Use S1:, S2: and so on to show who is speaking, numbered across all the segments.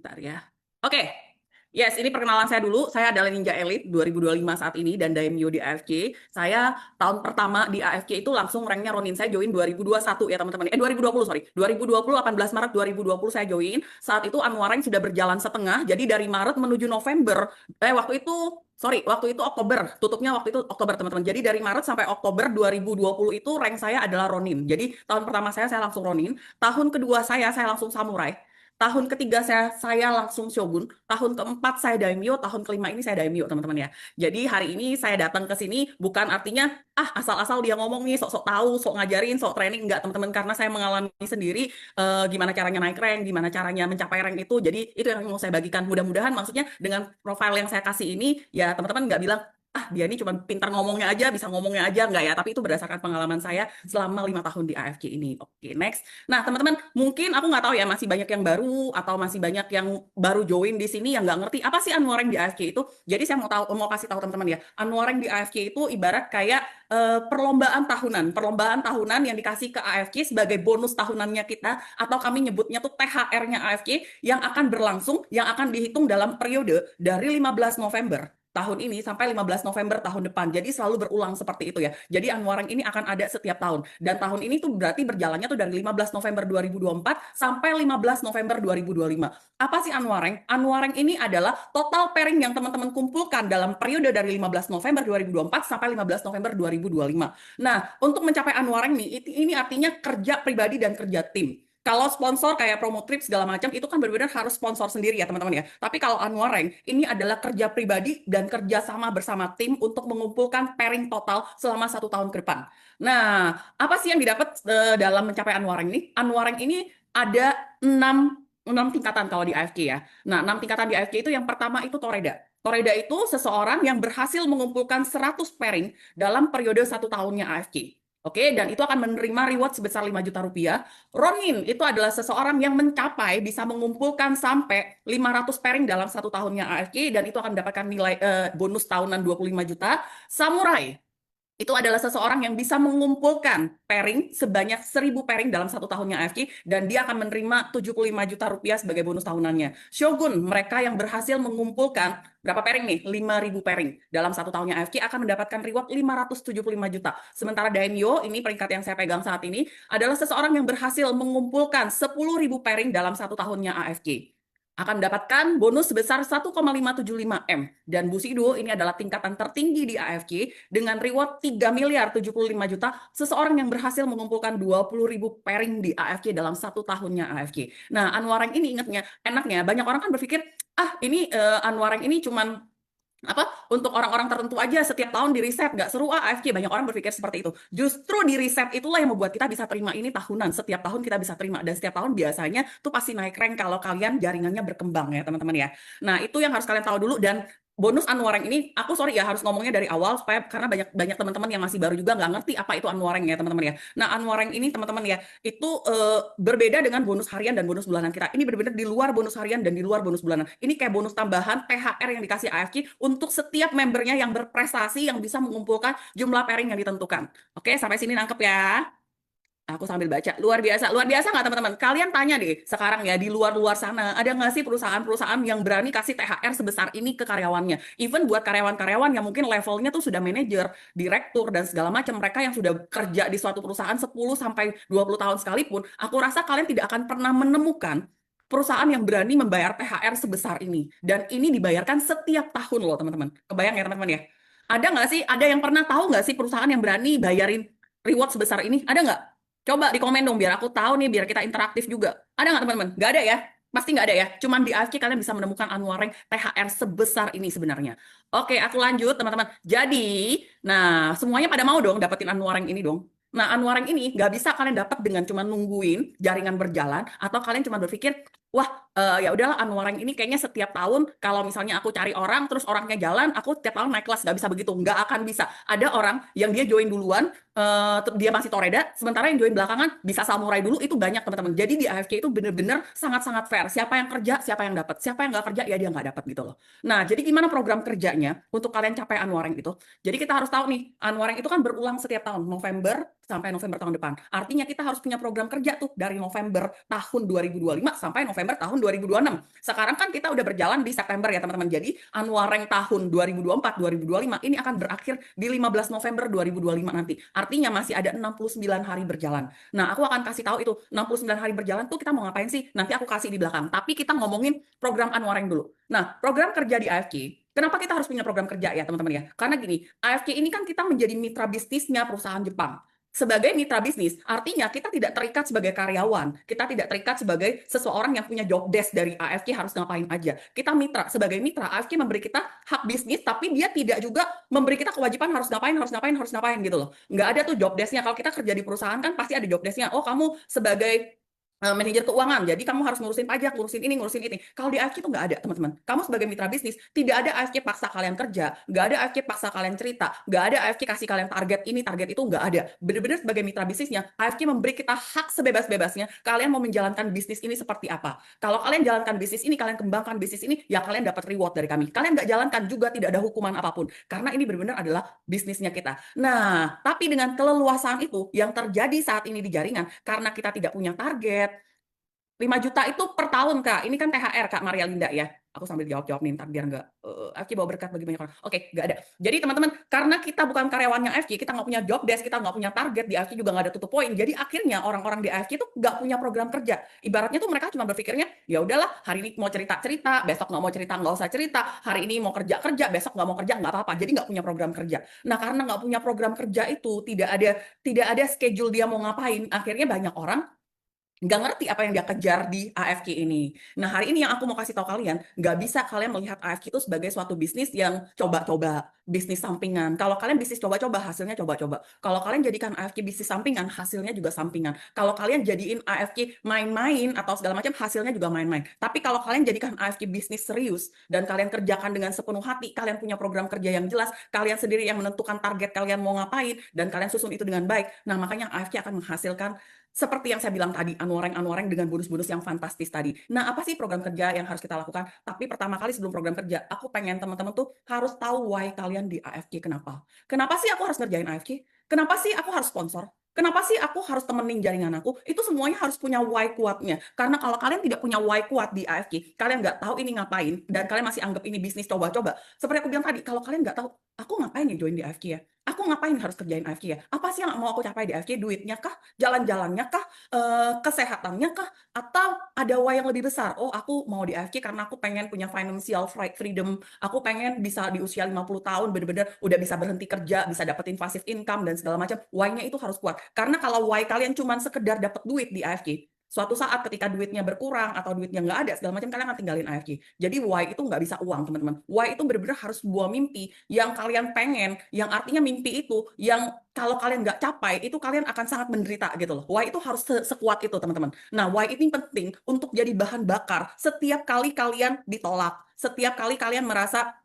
S1: Bentar ya. Oke. Yes, ini perkenalan saya dulu. Saya adalah Ninja Elite 2025 saat ini dan Daimyo di AFK. Saya tahun pertama di AFK itu langsung ranknya Ronin. Saya join 2021 ya teman-teman. 2020 sorry. 2020 18 Maret 2020 saya join. Saat itu Anwar Rank sudah berjalan setengah. Jadi dari Maret menuju November. Waktu itu Oktober. Tutupnya waktu itu Oktober teman-teman. Jadi dari Maret sampai Oktober 2020 itu rank saya adalah Ronin. Jadi tahun pertama saya langsung Ronin. Tahun kedua saya langsung Samurai. Tahun ketiga saya langsung Shogun, tahun keempat saya Daimyo, tahun kelima ini saya Daimyo, teman-teman ya. Jadi hari ini saya datang ke sini bukan artinya asal-asal dia ngomong nih sok-sok tahu, sok ngajarin, sok training, enggak teman-teman, karena saya mengalami sendiri gimana caranya naik rank, gimana caranya mencapai rank itu. Jadi itu yang mau saya bagikan. Mudah-mudahan maksudnya dengan profile yang saya kasih ini ya teman-teman nggak bilang dia ini cuma pintar ngomongnya aja, bisa ngomongnya aja, enggak ya. Tapi itu berdasarkan pengalaman saya selama 5 tahun di AFK ini. Oke, next. Nah, teman-teman, mungkin aku nggak tahu ya, masih banyak yang baru atau masih banyak yang baru join di sini yang nggak ngerti apa sih Unwarrank di AFK itu. Jadi saya mau kasih tahu teman-teman ya, Unwarrank di AFK itu ibarat kayak perlombaan tahunan yang dikasih ke AFK sebagai bonus tahunannya kita, atau kami nyebutnya tuh THR-nya AFK yang akan berlangsung, yang akan dihitung dalam periode dari 15 November tahun ini sampai 15 November tahun depan. Jadi selalu berulang seperti itu ya. Jadi Unwarrank ini akan ada setiap tahun. Dan tahun ini tuh berarti berjalannya tuh dari 15 November 2024 sampai 15 November 2025. Apa sih Unwarrank? Unwarrank ini adalah total pairing yang teman-teman kumpulkan dalam periode dari 15 November 2024 sampai 15 November 2025. Nah, untuk mencapai Unwarrank nih, ini artinya kerja pribadi dan kerja tim. Kalau sponsor kayak promo trip segala macam itu kan benar-benar harus sponsor sendiri ya teman-teman ya. Tapi kalau Unwarrank ini adalah kerja pribadi dan kerja sama bersama tim untuk mengumpulkan pairing total selama 1 tahun ke depan. Nah, apa sih yang didapat dalam mencapai Unwarrank ini? Unwarrank ini ada 6 tingkatan kalau di AFK ya. Nah, 6 tingkatan di AFK itu yang pertama itu Toreda. Toreda itu seseorang yang berhasil mengumpulkan 100 pairing dalam periode 1 tahunnya AFK. Oke, dan itu akan menerima reward sebesar 5 juta rupiah. Ronin itu adalah seseorang yang mencapai bisa mengumpulkan sampai 500 pairing dalam 1 tahunnya AFK, dan itu akan mendapatkan nilai bonus tahunan 25 juta. Samurai itu adalah seseorang yang bisa mengumpulkan pairing sebanyak 1000 pairing dalam 1 tahunnya AFK, dan dia akan menerima 75 juta rupiah sebagai bonus tahunannya. Shogun, mereka yang berhasil mengumpulkan berapa pairing nih? 5.000 pairing dalam 1 tahunnya AFK akan mendapatkan reward 575 juta. Sementara Daimyo, ini peringkat yang saya pegang saat ini, adalah seseorang yang berhasil mengumpulkan 10.000 pairing dalam 1 tahunnya AFK, akan mendapatkan bonus sebesar 1,575 M. Dan Bushido ini adalah tingkatan tertinggi di AFK dengan reward 3 miliar 75 juta, seseorang yang berhasil mengumpulkan 20.000 pairing di AFK dalam 1 tahunnya AFK. Nah, Unwarrank ini enaknya banyak orang kan berpikir, ini Unwarrank ini cuman untuk orang-orang tertentu aja, setiap tahun di reset, nggak seru AFK. Banyak orang berpikir seperti itu. Justru di reset itulah yang membuat kita bisa terima ini tahunan. Setiap tahun kita bisa terima, dan setiap tahun biasanya tuh pasti naik rank kalau kalian jaringannya berkembang ya teman-teman ya. Nah, itu yang harus kalian tahu dulu. Dan bonus Unwarrank ini, aku sorry ya harus ngomongnya dari awal supaya karena banyak teman-teman yang masih baru juga nggak ngerti apa itu Unwarrank ya teman-teman ya. Nah, Unwarrank ini teman-teman ya, itu berbeda dengan bonus harian dan bonus bulanan kita. Ini benar-benar di luar bonus harian dan di luar bonus bulanan. Ini kayak bonus tambahan THR yang dikasih AFK untuk setiap membernya yang berprestasi yang bisa mengumpulkan jumlah pairing yang ditentukan. Oke, sampai sini nangkep ya. Aku sambil baca. Luar biasa nggak teman-teman? Kalian tanya deh sekarang ya, di luar sana, ada nggak sih perusahaan-perusahaan yang berani kasih THR sebesar ini ke karyawannya? Even buat karyawan-karyawan yang mungkin levelnya tuh sudah manajer, direktur, dan segala macam, mereka yang sudah kerja di suatu perusahaan 10 sampai 20 tahun sekalipun, aku rasa kalian tidak akan pernah menemukan perusahaan yang berani membayar THR sebesar ini. Dan ini dibayarkan setiap tahun loh teman-teman. Kebayang ya teman-teman ya? Ada nggak sih, ada yang pernah tahu nggak sih perusahaan yang berani bayarin reward sebesar ini? Ada nggak? Coba di komen dong biar aku tahu nih, biar kita interaktif juga. Ada nggak teman-teman? Nggak ada ya? Pasti nggak ada ya. Cuman di AFK kalian bisa menemukan Unwarrank THR sebesar ini sebenarnya. Oke, aku lanjut teman-teman. Jadi, nah semuanya pada mau dong dapetin Unwarrank ini dong. Nah, Unwarrank ini nggak bisa kalian dapat dengan cuma nungguin jaringan berjalan, atau kalian cuma berpikir, wah ya udahlah Unwarrank ini kayaknya setiap tahun kalau misalnya aku cari orang terus orangnya jalan, aku tiap tahun naik kelas. Nggak bisa begitu, nggak akan bisa. Ada orang yang dia join duluan, dia masih Toreda, sementara yang join belakangan bisa Samurai dulu, itu banyak teman-teman. Jadi di AFK itu bener-bener sangat-sangat fair. Siapa yang kerja, siapa yang dapat. Siapa yang nggak kerja, ya dia nggak dapat gitu loh. Nah, jadi gimana program kerjanya untuk kalian capai Unwarrank itu? Jadi kita harus tahu nih, Unwarrank itu kan berulang setiap tahun, November sampai November tahun depan. Artinya kita harus punya program kerja tuh dari November tahun 2025 sampai November tahun 2026. Sekarang kan kita udah berjalan di September ya teman-teman. Jadi annual rank tahun 2024, 2025 ini akan berakhir di 15 November 2025 nanti. Artinya masih ada 69 hari berjalan. Nah, aku akan kasih tahu itu 69 hari berjalan tuh kita mau ngapain sih? Nanti aku kasih di belakang. Tapi kita ngomongin program annual rank dulu. Nah, program kerja di AFK. Kenapa kita harus punya program kerja ya teman-teman ya? Karena gini, AFK ini kan kita menjadi mitra bisnisnya perusahaan Jepang. Sebagai mitra bisnis, artinya kita tidak terikat sebagai karyawan, kita tidak terikat sebagai seseorang yang punya job desk dari AFK harus ngapain aja. Kita mitra, sebagai mitra, AFK memberi kita hak bisnis, tapi dia tidak juga memberi kita kewajiban harus ngapain, harus ngapain, harus ngapain gitu loh. Nggak ada tuh job desk-nya. Kalau kita kerja di perusahaan kan pasti ada job desk-nya. Oh, kamu sebagai manajer keuangan, jadi kamu harus ngurusin pajak, ngurusin ini, ngurusin ini. Kalau di AFK itu nggak ada, teman-teman. Kamu sebagai mitra bisnis, tidak ada AFK paksa kalian kerja, nggak ada AFK paksa kalian cerita, nggak ada AFK kasih kalian target ini, target itu, nggak ada. Benar-benar sebagai mitra bisnisnya, AFK memberi kita hak sebebas-bebasnya, kalian mau menjalankan bisnis ini seperti apa. Kalau kalian jalankan bisnis ini, kalian kembangkan bisnis ini, ya kalian dapat reward dari kami. Kalian nggak jalankan juga tidak ada hukuman apapun, karena ini benar-benar adalah bisnisnya kita. Nah, tapi dengan keleluasaan itu yang terjadi saat ini di jaringan, karena kita tidak punya target, 5 juta itu per tahun, Kak. Ini kan THR, Kak Maria Linda ya. Aku sambil jawab-jawab nih, ntar biar nggak, Afki bawa berkat bagi banyak orang. Oke, nggak ada. Jadi teman-teman, karena kita bukan karyawannya AFK, kita nggak punya job desk, kita nggak punya target, di AFK juga nggak ada tutup poin. Jadi akhirnya orang-orang di AFK itu nggak punya program kerja. Ibaratnya tuh mereka cuma berpikirnya, ya udahlah, hari ini mau cerita-cerita, besok nggak mau cerita, nggak usah cerita. Hari ini mau kerja-kerja, besok nggak mau kerja, nggak apa-apa. Jadi nggak punya program kerja. Nah, karena nggak punya program kerja itu, tidak ada schedule dia mau ngapain, akhirnya banyak orang nggak ngerti apa yang dia kejar di AFK ini. Nah, hari ini yang aku mau kasih tahu kalian, nggak bisa kalian melihat AFK itu sebagai suatu bisnis yang coba-coba, bisnis sampingan. Kalau kalian bisnis coba-coba, hasilnya coba-coba. Kalau kalian jadikan AFK bisnis sampingan, hasilnya juga sampingan. Kalau kalian jadiin AFK main-main atau segala macam, hasilnya juga main-main. Tapi kalau kalian jadikan AFK bisnis serius, dan kalian kerjakan dengan sepenuh hati, kalian punya program kerja yang jelas, kalian sendiri yang menentukan target kalian mau ngapain, dan kalian susun itu dengan baik, nah makanya AFK akan menghasilkan seperti yang saya bilang tadi, anuareng dengan bonus-bonus yang fantastis tadi. Nah, apa sih program kerja yang harus kita lakukan? Tapi pertama kali sebelum program kerja, aku pengen teman-teman tuh harus tahu why kalian di AFK kenapa. Kenapa sih aku harus ngerjain AFK? Kenapa sih aku harus sponsor? Kenapa sih aku harus temenin jaringan aku? Itu semuanya harus punya why kuatnya. Karena kalau kalian tidak punya why kuat di AFK, kalian nggak tahu ini ngapain, dan kalian masih anggap ini bisnis coba-coba. Seperti aku bilang tadi, kalau kalian nggak tahu, aku ngapain nih join di AFK ya? Aku ngapain harus kerjain AFK ya? Apa sih yang mau aku capai di AFK? Duitnya kah? Jalan-jalannya kah? Kesehatannya kah? Atau ada why yang lebih besar? Oh, aku mau di AFK karena aku pengen punya financial freedom. Aku pengen bisa di usia 50 tahun bener-bener udah bisa berhenti kerja, bisa dapetin passive income dan segala macam. Why-nya itu harus kuat. Karena kalau why kalian cuma sekedar dapat duit di AFK, suatu saat ketika duitnya berkurang atau duitnya nggak ada segala macam, kalian akan tinggalin AFK. Jadi why itu nggak bisa uang, teman-teman. Why itu benar-benar harus sebuah mimpi yang kalian pengen, yang artinya mimpi itu yang kalau kalian nggak capai itu kalian akan sangat menderita gitu loh. Why itu harus sekuat itu, teman-teman. Nah, why ini penting untuk jadi bahan bakar setiap kali kalian ditolak, setiap kali kalian merasa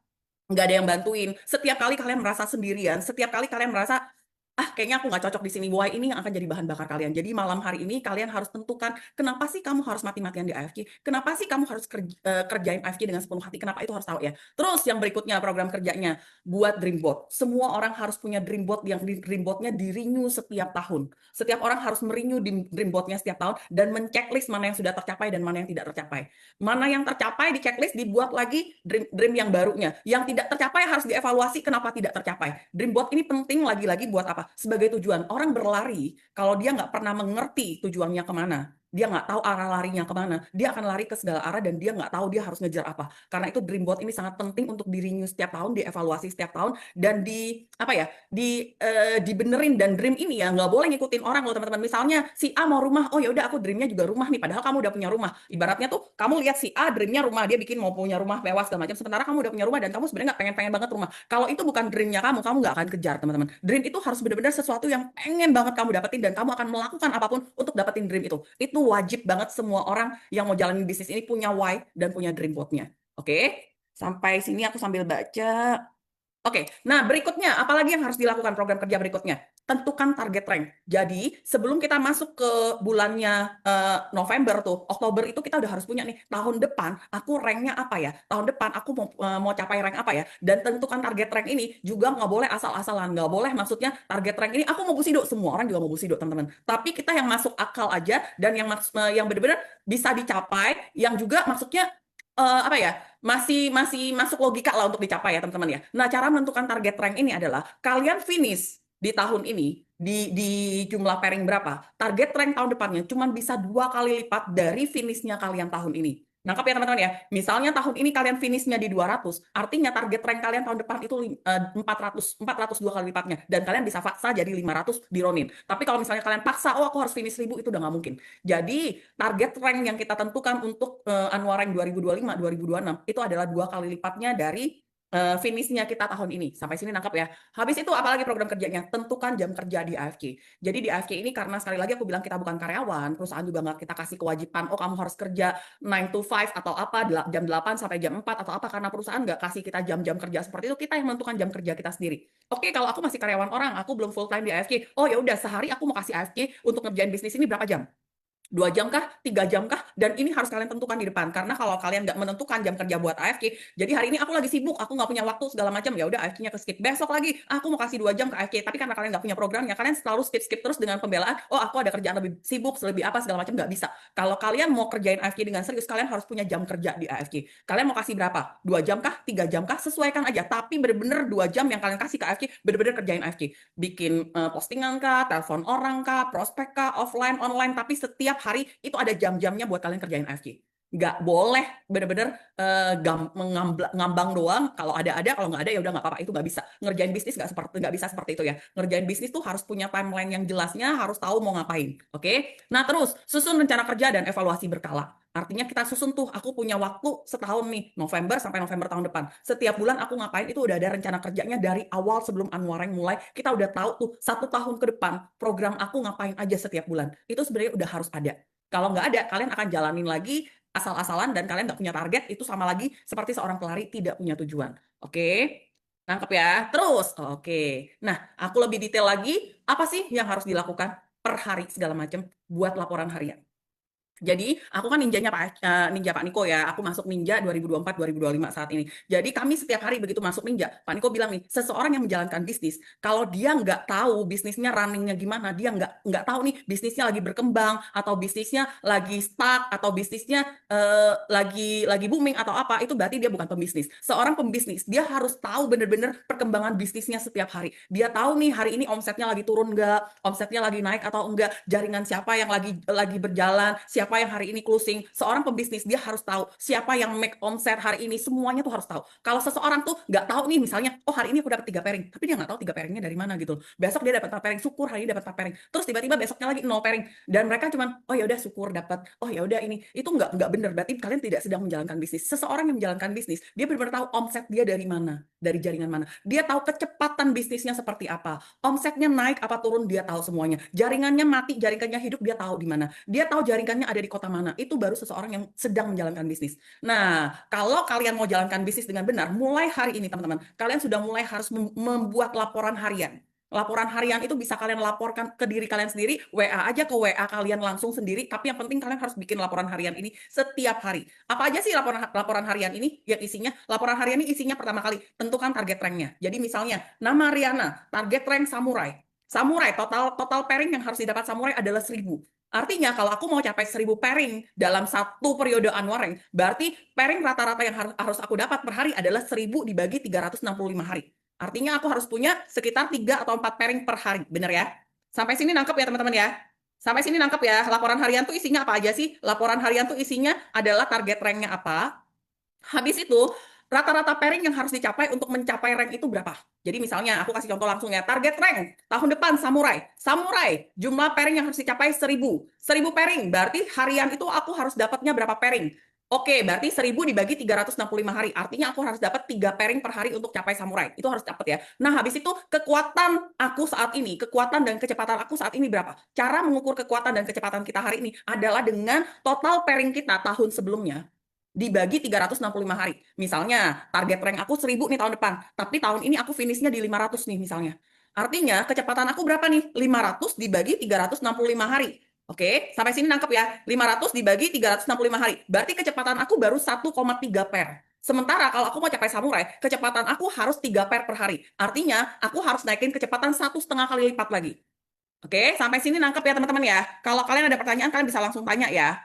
S1: nggak ada yang bantuin, setiap kali kalian merasa sendirian, setiap kali kalian merasa kayaknya aku nggak cocok di sini. Why ini yang akan jadi bahan bakar kalian. Jadi malam hari ini kalian harus tentukan kenapa sih kamu harus mati-matian di AFK? Kenapa sih kamu harus kerjain AFK dengan sepenuh hati? Kenapa itu harus tahu ya? Terus yang berikutnya program kerjanya buat dream board. Semua orang harus punya dream board yang dream boardnya di renew setiap tahun. Setiap orang harus merenew di dream boardnya setiap tahun dan menceklis mana yang sudah tercapai dan mana yang tidak tercapai. Mana yang tercapai di checklist dibuat lagi dream yang barunya. Yang tidak tercapai harus dievaluasi kenapa tidak tercapai. Dream board ini penting lagi-lagi buat apa? Sebagai tujuan. Orang berlari, kalau dia nggak pernah mengerti tujuannya kemana, dia nggak tahu arah larinya kemana, dia akan lari ke segala arah dan dia nggak tahu dia harus ngejar apa. Karena itu dream board ini sangat penting untuk di-renew setiap tahun, dievaluasi setiap tahun, dan dibenerin. Dan dream ini ya nggak boleh ngikutin orang loh teman-teman. Misalnya si A mau rumah, oh ya udah aku dreamnya juga rumah nih, padahal kamu udah punya rumah. Ibaratnya tuh kamu lihat si A dreamnya rumah, dia bikin mau punya rumah mewah segala macam, sementara kamu udah punya rumah dan kamu sebenarnya nggak pengen-pengen banget rumah. Kalau itu bukan dreamnya kamu nggak akan kejar, teman-teman. Dream itu harus benar-benar sesuatu yang pengen banget kamu dapetin dan kamu akan melakukan apapun untuk dapetin dream itu. Itu wajib banget semua orang yang mau jalanin bisnis ini punya why dan punya dream board-nya. Oke? Sampai sini aku sambil baca. Oke, nah berikutnya, apalagi yang harus dilakukan program kerja berikutnya? Tentukan target rank. Jadi, sebelum kita masuk ke bulannya November tuh, Oktober itu kita udah harus punya nih, tahun depan aku ranknya apa ya? Tahun depan aku mau capai rank apa ya? Dan tentukan target rank ini juga nggak boleh asal-asalan, nggak boleh maksudnya target rank ini aku mau Bushido, semua orang juga mau Bushido, teman-teman. Tapi kita yang masuk akal aja dan yang benar-benar bisa dicapai, yang juga maksudnya apa ya, masih masuk logika lah untuk dicapai ya teman-teman ya. Nah, cara menentukan target rank ini adalah kalian finish di tahun ini di jumlah pairing berapa, target rank tahun depannya cuma bisa 2 kali lipat dari finishnya kalian tahun ini. Nangkap ya teman-teman ya. Misalnya tahun ini kalian finishnya di 200, artinya target rank kalian tahun depan itu 400 2 kali lipatnya. Dan kalian bisa paksa jadi 500 di Ronin. Tapi kalau misalnya kalian paksa, oh aku harus finish 1000, itu udah nggak mungkin. Jadi target rank yang kita tentukan untuk Annual Rank 2025, 2026 itu adalah 2 kali lipatnya dari finishnya kita tahun ini. Sampai sini nangkap ya. Habis itu apalagi program kerjanya? Tentukan jam kerja di AFK. Jadi di AFK ini karena sekali lagi aku bilang kita bukan karyawan, perusahaan juga nggak kita kasih kewajiban, oh kamu harus kerja 9 to 5 atau apa, jam 8 sampai jam 4 atau apa, karena perusahaan nggak kasih kita jam-jam kerja seperti itu, kita yang menentukan jam kerja kita sendiri. Oke, kalau aku masih karyawan orang, aku belum full time di AFK, oh ya udah sehari aku mau kasih AFK untuk ngerjain bisnis ini berapa jam? 2 jam kah? 3 jam kah? Dan ini harus kalian tentukan di depan. Karena kalau kalian nggak menentukan jam kerja buat AFK, jadi hari ini aku lagi sibuk, aku nggak punya waktu segala macam, ya udah AFK-nya ke skip. Besok lagi, aku mau kasih 2 jam ke AFK, tapi karena kalian nggak punya programnya, kalian selalu skip terus dengan pembelaan, oh aku ada kerjaan lebih sibuk, lebih apa segala macam, nggak bisa. Kalau kalian mau kerjain AFK dengan serius, kalian harus punya jam kerja di AFK. Kalian mau kasih berapa? 2 jam kah? 3 jam kah? Sesuaikan aja. Tapi bener-bener 2 jam yang kalian kasih ke AFK, bener-bener kerjain AFK. Bikin postingan kah? Telepon orang kah? Prospek kah? Offline, online. Tapi setiap hari itu ada jam-jamnya buat kalian kerjain AFK. Nggak boleh bener-bener ngambang doang. Kalau ada, kalau nggak ada ya udah nggak apa-apa. Itu nggak bisa. Ngerjain bisnis nggak bisa seperti itu ya. Ngerjain bisnis tuh harus punya timeline yang jelasnya, harus tahu mau ngapain. Oke? Nah terus susun rencana kerja dan evaluasi berkala. Artinya kita susun tuh, aku punya waktu setahun nih, November sampai November tahun depan. Setiap bulan aku ngapain, itu udah ada rencana kerjanya dari awal sebelum Annual Rank mulai. Kita udah tahu tuh, 1 tahun ke depan, program aku ngapain aja setiap bulan. Itu sebenarnya udah harus ada. Kalau nggak ada, kalian akan jalanin lagi asal-asalan dan kalian nggak punya target, itu sama lagi seperti seorang pelari tidak punya tujuan. Oke? Nangkep ya? Terus, oke. Nah, aku lebih detail lagi, apa sih yang harus dilakukan per hari segala macam buat laporan harian. Jadi, aku kan Ninja Pak Niko ya. Aku masuk Ninja 2024-2025 saat ini. Jadi, kami setiap hari begitu masuk Ninja, Pak Niko bilang nih, seseorang yang menjalankan bisnis, kalau dia nggak tahu bisnisnya runningnya gimana, dia nggak tahu nih bisnisnya lagi berkembang, atau bisnisnya lagi stuck, atau bisnisnya lagi booming atau apa, itu berarti dia bukan pembisnis. Seorang pembisnis, dia harus tahu bener-bener perkembangan bisnisnya setiap hari. Dia tahu nih hari ini omsetnya lagi turun nggak, omsetnya lagi naik atau enggak, jaringan siapa yang lagi berjalan, siapa yang hari ini closing. Seorang pembisnis dia harus tahu siapa yang make omset hari ini, semuanya tuh harus tahu. Kalau seseorang tuh nggak tahu nih, misalnya, oh hari ini aku dapat 3 pairing, tapi dia nggak tahu 3 pairingnya dari mana gitu. Besok dia dapat 4 pairing, syukur hari ini dapat 4 pairing. Terus tiba-tiba besoknya lagi 0 pairing, dan mereka cuman, oh ya udah syukur dapat, oh ya udah ini, itu nggak bener. Berarti kalian tidak sedang menjalankan bisnis. Seseorang yang menjalankan bisnis, dia benar-benar tahu omset dia dari mana, dari jaringan mana. Dia tahu kecepatan bisnisnya seperti apa, omsetnya naik apa turun, dia tahu semuanya. Jaringannya mati, jaringannya hidup, dia tahu di mana. Dia tahu jaringannya ada di kota mana. Itu baru seseorang yang sedang menjalankan bisnis. Nah, kalau kalian mau jalankan bisnis dengan benar, mulai hari ini teman-teman, kalian sudah mulai harus membuat laporan harian. Laporan harian itu bisa kalian laporkan ke diri kalian sendiri, WA aja ke WA kalian langsung sendiri, tapi yang penting kalian harus bikin laporan harian ini setiap hari. Apa aja sih laporan harian ini yang isinya? Laporan harian ini isinya pertama kali, tentukan target ranknya. Jadi misalnya, nama Riana, target rank samurai. Samurai, total pairing yang harus didapat samurai adalah 1000. Artinya kalau aku mau capai 1000 pairing dalam satu periode Annual Rank, berarti pairing rata-rata yang harus aku dapat per hari adalah 1000 dibagi 365 hari. Artinya aku harus punya sekitar 3 atau 4 pairing per hari. Bener ya? Sampai sini nangkep ya teman-teman ya? Sampai sini nangkep ya? Laporan harian tuh isinya apa aja sih? Laporan harian tuh isinya adalah target ranknya apa. Habis itu, rata-rata pairing yang harus dicapai untuk mencapai rank itu berapa? Jadi misalnya, aku kasih contoh langsung ya, target rank tahun depan samurai. Samurai, jumlah pairing yang harus dicapai 1000. 1000 pairing, berarti harian itu aku harus dapatnya berapa pairing? Oke, berarti 1000 dibagi 365 hari. Artinya aku harus dapat 3 pairing per hari untuk capai samurai. Itu harus dapat ya. Nah, habis itu kekuatan aku saat ini, kekuatan dan kecepatan aku saat ini berapa? Cara mengukur kekuatan dan kecepatan kita hari ini adalah dengan total pairing kita tahun sebelumnya dibagi 365 hari. Misalnya, target rank aku 1000 nih tahun depan, tapi tahun ini aku finishnya di 500 nih misalnya. Artinya, kecepatan aku berapa nih? 500 dibagi 365 hari. Oke, sampai sini nangkep ya. 500 dibagi 365 hari. Berarti kecepatan aku baru 1,3 pair. Sementara kalau aku mau capai samurai, kecepatan aku harus 3 pair per hari. Artinya, aku harus naikin kecepatan 1,5 kali lipat lagi. Oke, sampai sini nangkep ya teman-teman ya. Kalau kalian ada pertanyaan, kalian bisa langsung tanya ya.